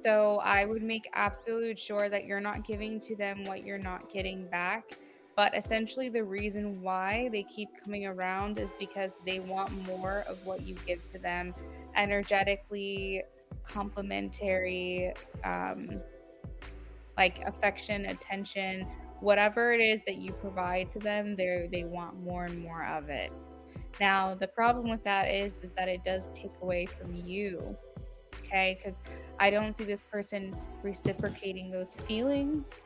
So I would make absolute sure that you're not giving to them what you're not getting back. But essentially, the reason why they keep coming around is because they want more of what you give to them energetically, complimentary, like affection, attention, whatever it is that you provide to them, they want more and more of it. Now, the problem with that is that it does take away from you, okay? Because I don't see this person reciprocating those feelings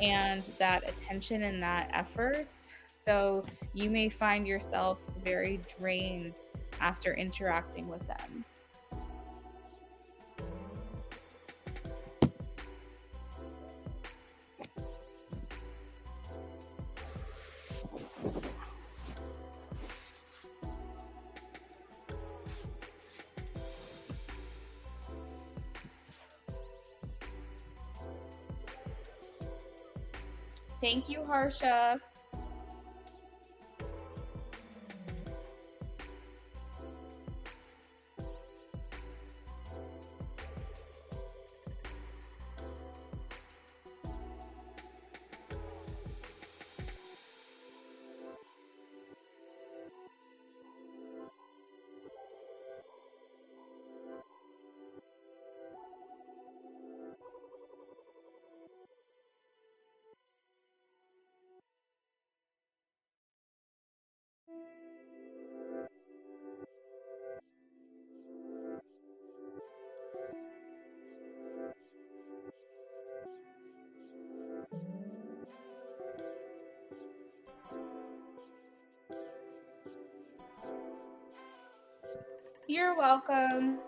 and that attention and that effort. So you may find yourself very drained after interacting with them. Thank you, Harsha. You're welcome.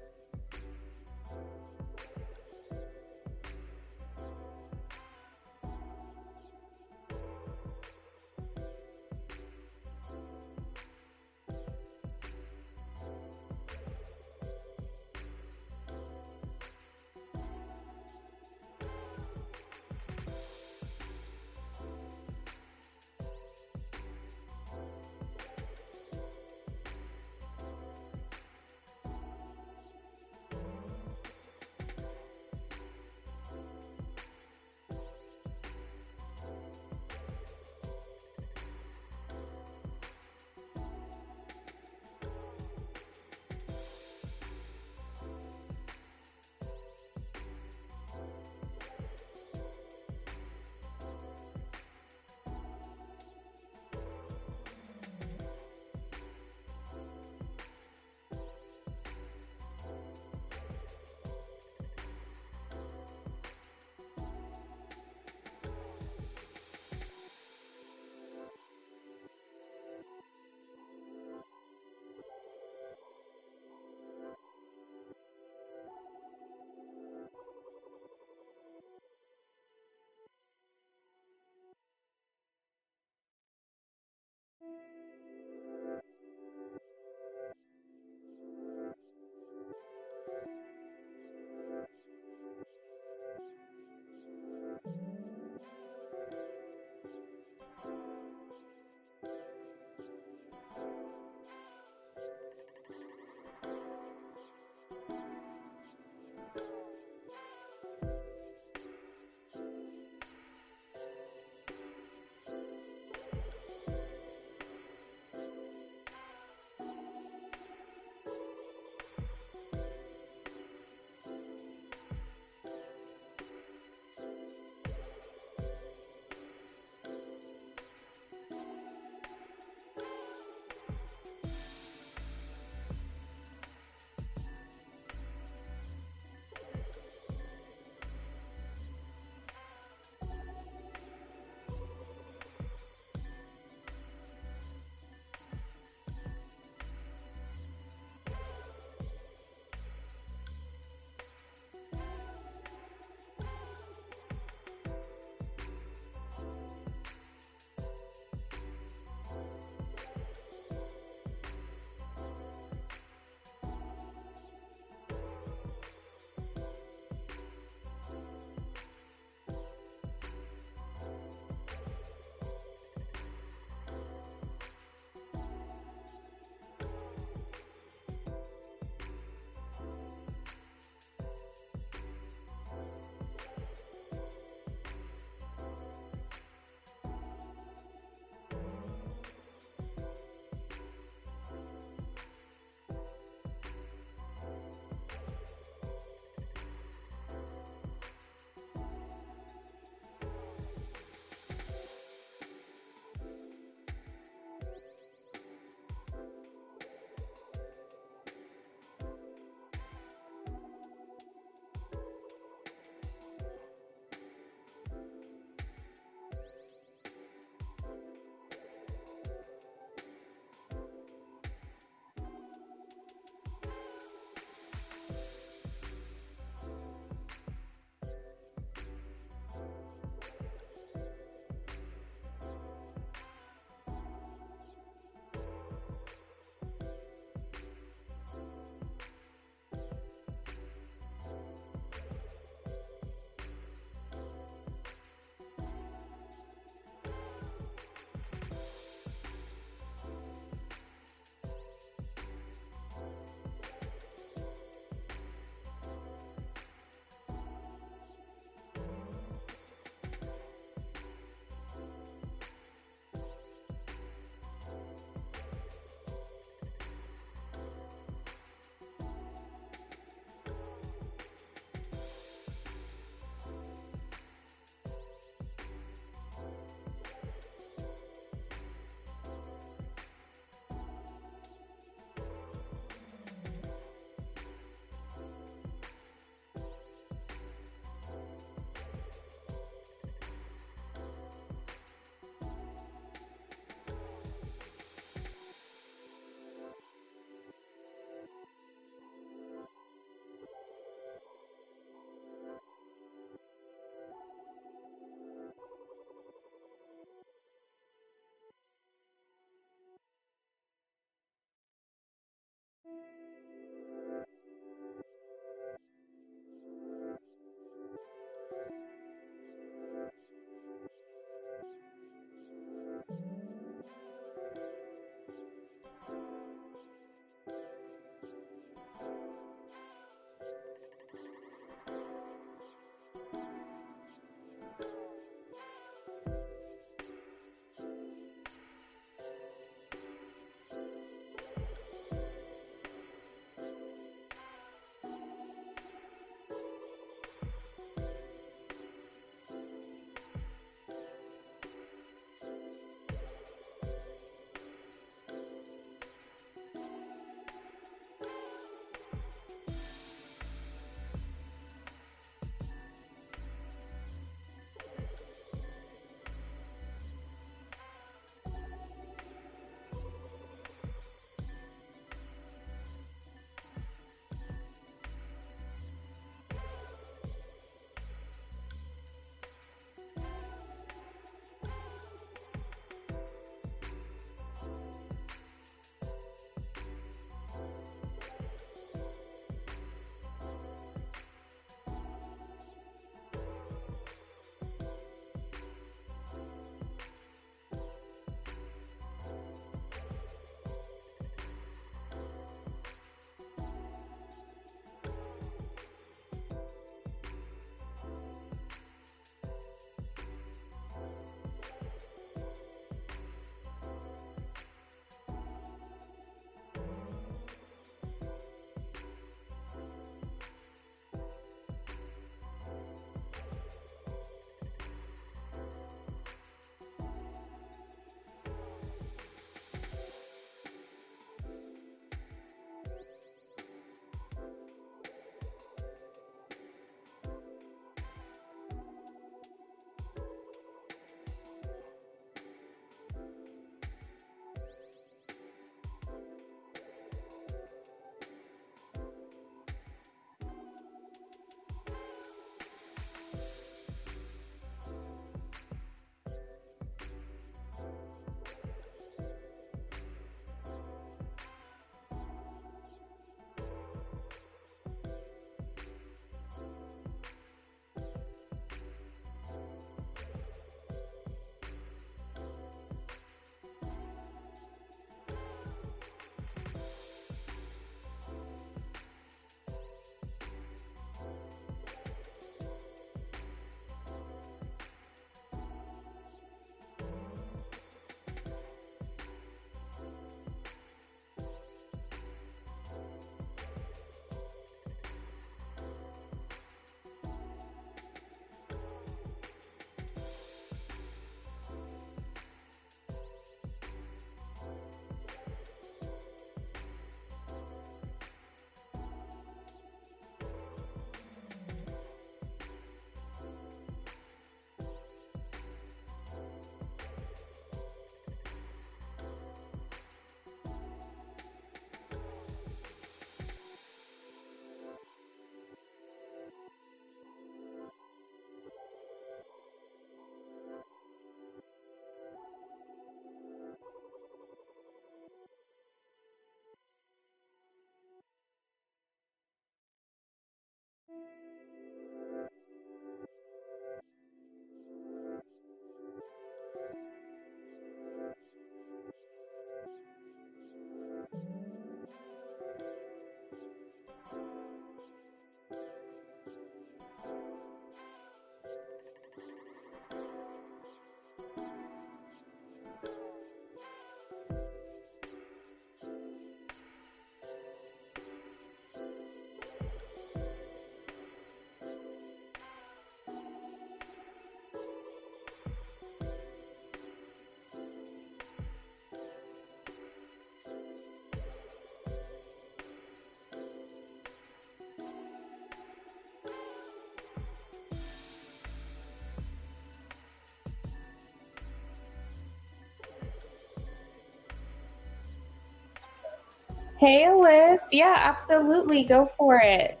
Hey, Alice. Yeah, absolutely. Go for it.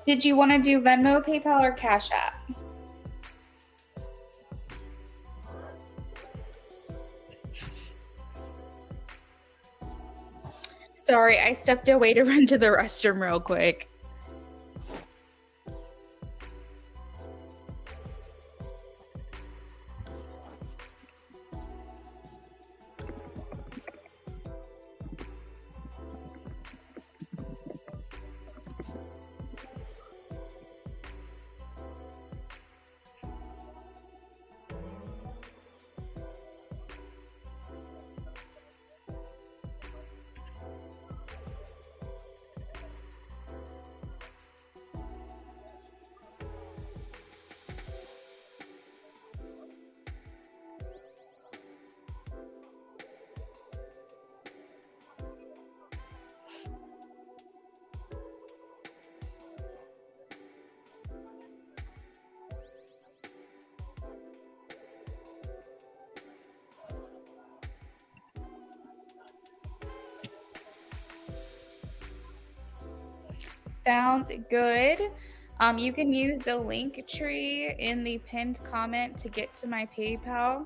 Did you want to do Venmo, PayPal, or Cash App? Sorry, I stepped away to run to the restroom real quick. Sounds good. You can use the link tree in the pinned comment to get to my PayPal.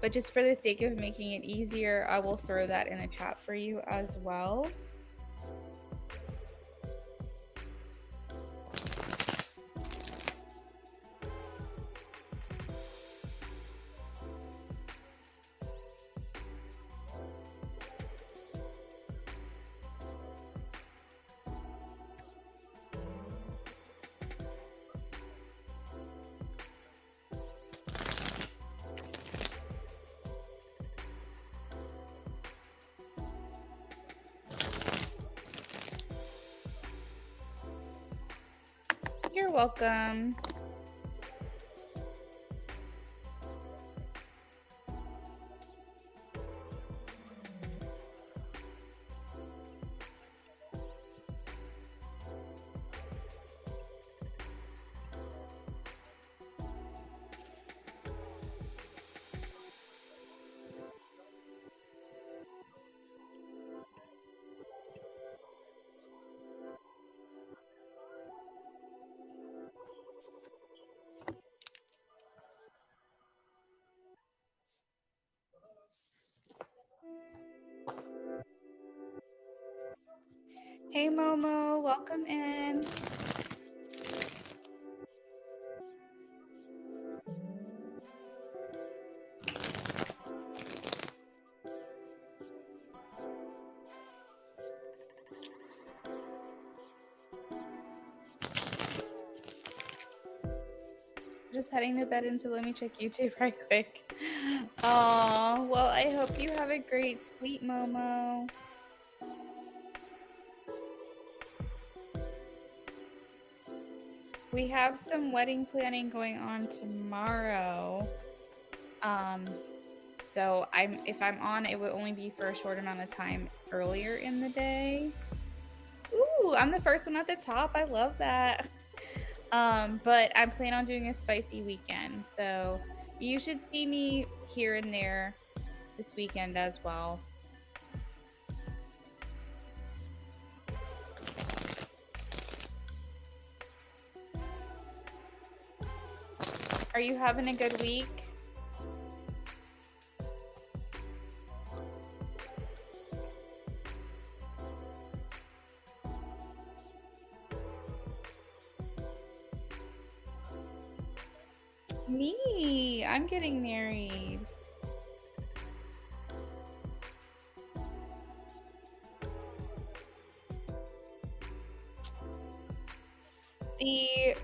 But just for the sake of making it easier, I will throw that in the chat for you as well. You're welcome. Hey Momo, welcome in. Just heading to bed, and so let me check YouTube right quick. Oh, well, I hope you have a great sleep, Momo. We have some wedding planning going on tomorrow. So if I'm on, it would only be for a short amount of time earlier in the day. Ooh, I'm the first one at the top. I love that. But I'm planning on doing a spicy weekend. So you should see me here and there this weekend as well. Are you having a good week? Me, I'm getting married. The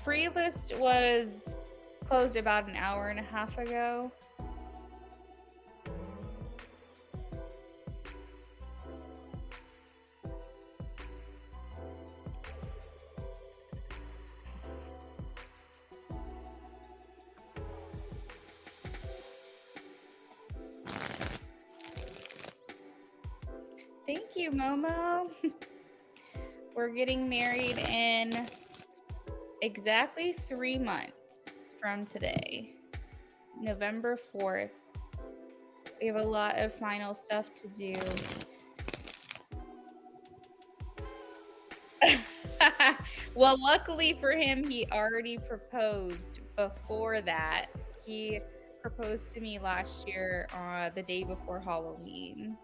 free list was closed about an hour and a half ago. Thank you, Momo. We're getting married in Exactly 3 months from today, November 4th. We have a lot of final stuff to do. Well, luckily for him, he already proposed before that. He proposed to me last year, the day before Halloween.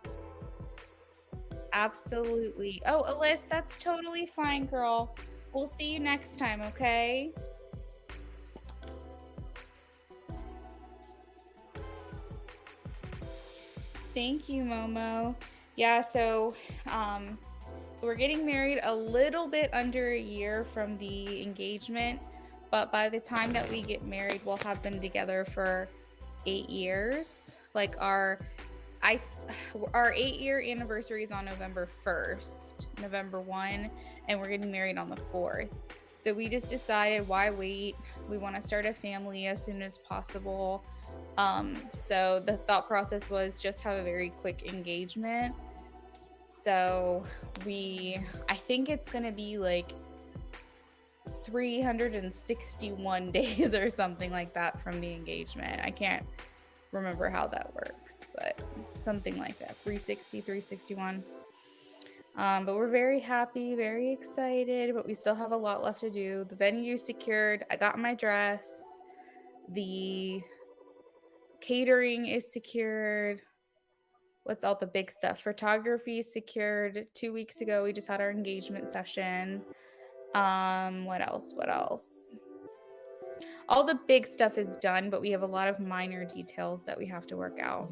Absolutely. Oh, Alyssa, that's totally fine, girl. We'll see you next time, okay? Thank you, Momo. Yeah, so we're getting married a little bit under a year from the engagement, but by the time that we get married, we'll have been together for 8 years. Like our 8-year anniversary is on November 1st, November 1, and we're getting married on the 4th. So we just decided, why wait? We want to start a family as soon as possible. So the thought process was just have a very quick engagement. So I think it's going to be like 361 days or something like that from the engagement. I can't remember how that works, but something like that, 360, 361. But we're very happy, very excited, but we still have a lot left to do. The venue secured. I got my dress. The catering is secured. What's all the big stuff? Photography is secured. 2 weeks ago, we just had our engagement session. What else? All the big stuff is done, but we have a lot of minor details that we have to work out.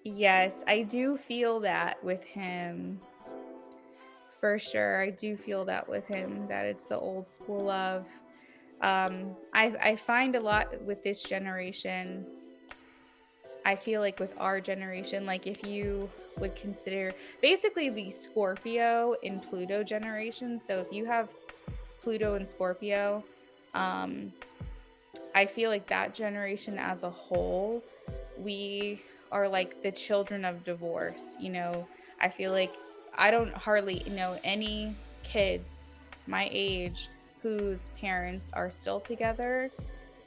Yes, I do feel that with him. For sure, I do feel that with him, that it's the old school love. I find a lot with this generation. I feel like with our generation, like if you would consider basically the Scorpio and Pluto generation. So if you have Pluto and Scorpio, I feel like that generation as a whole, we are like the children of divorce. I feel like I don't hardly know any kids my age whose parents are still together.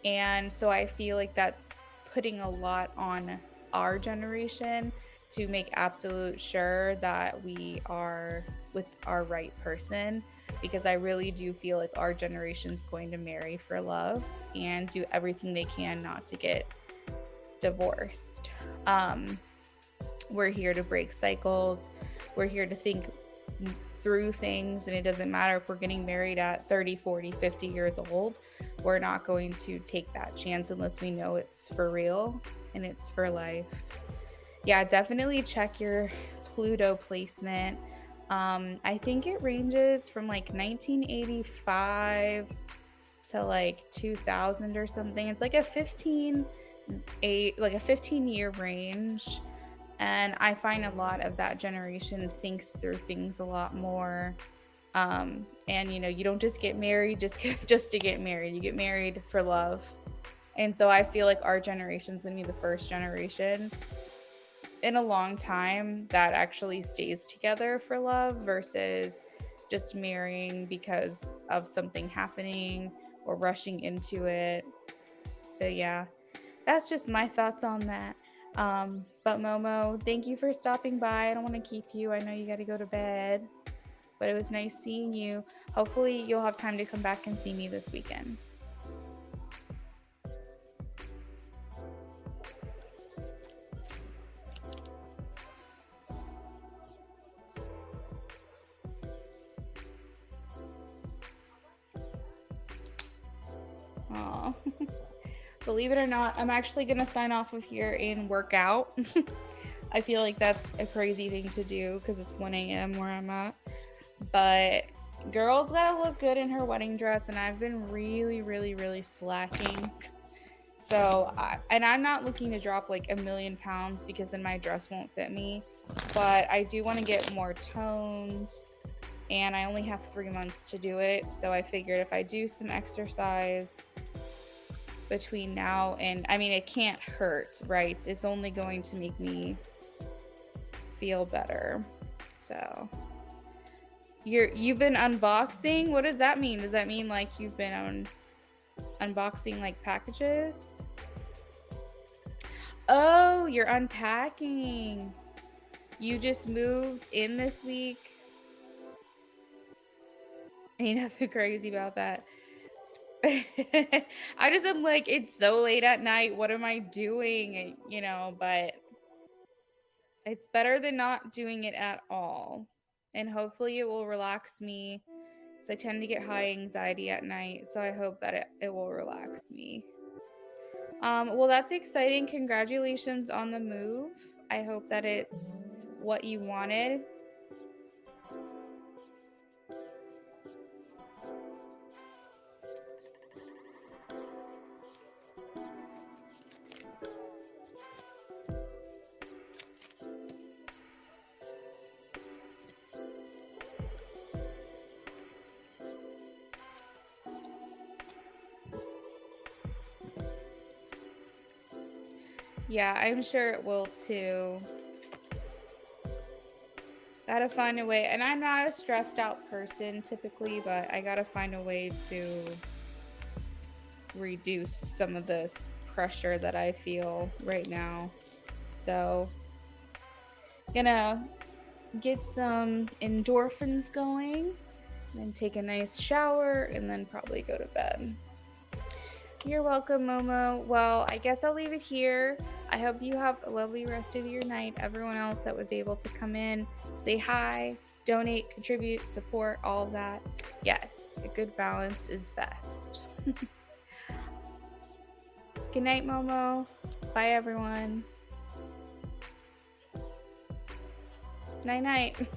And so I feel like that's putting a lot on our generation to make absolute sure that we are with our right person, because I really do feel like our generation's going to marry for love and do everything they can not to get divorced. We're here to break cycles. We're here to think through things, and it doesn't matter if we're getting married at 30, 40, 50 years old. We're not going to take that chance unless we know it's for real and it's for life. Yeah, definitely check your Pluto placement. I think it ranges from like 1985 to like 2000 or something. It's like a 15-year range. And I find a lot of that generation thinks through things a lot more. And you don't just get married just to get married. You get married for love. And so I feel like our generation's gonna be the first generation in a long time that actually stays together for love versus just marrying because of something happening or rushing into it. So yeah, that's just my thoughts on that. But Momo, thank you for stopping by. I don't want to keep you. I know you got to go to bed, but it was nice seeing you. Hopefully you'll have time to come back and see me this weekend. Aw. Believe it or not, I'm actually going to sign off of here and work out. I feel like that's a crazy thing to do because it's 1 a.m. where I'm at. But girl's got to look good in her wedding dress, and I've been really, really, really slacking. So, I'm not looking to drop like 1,000,000 pounds because then my dress won't fit me. But I do want to get more toned, and I only have 3 months to do it. So I figured if I do some exercise between now and, it can't hurt, right? It's only going to make me feel better. So You've been unboxing? What does that mean? Does that mean like you've been unboxing like packages? Oh, you're unpacking. You just moved in this week. Ain't nothing crazy about that. I just am like, it's so late at night. What am I doing? You know, but it's better than not doing it at all. And hopefully it will relax me because I tend to get high anxiety at night. So I hope that it will relax me. Well, that's exciting. Congratulations on the move. I hope that it's what you wanted. Yeah, I'm sure it will too. Gotta find a way. And I'm not a stressed out person typically, but I gotta find a way to reduce some of this pressure that I feel right now. So, gonna get some endorphins going, then take a nice shower, and then probably go to bed. You're welcome, Momo. Well, I guess I'll leave it here. I hope you have a lovely rest of your night. Everyone else that was able to come in, say hi, donate, contribute, support, all of that. Yes, a good balance is best. Good night, Momo. Bye, everyone. Night-night.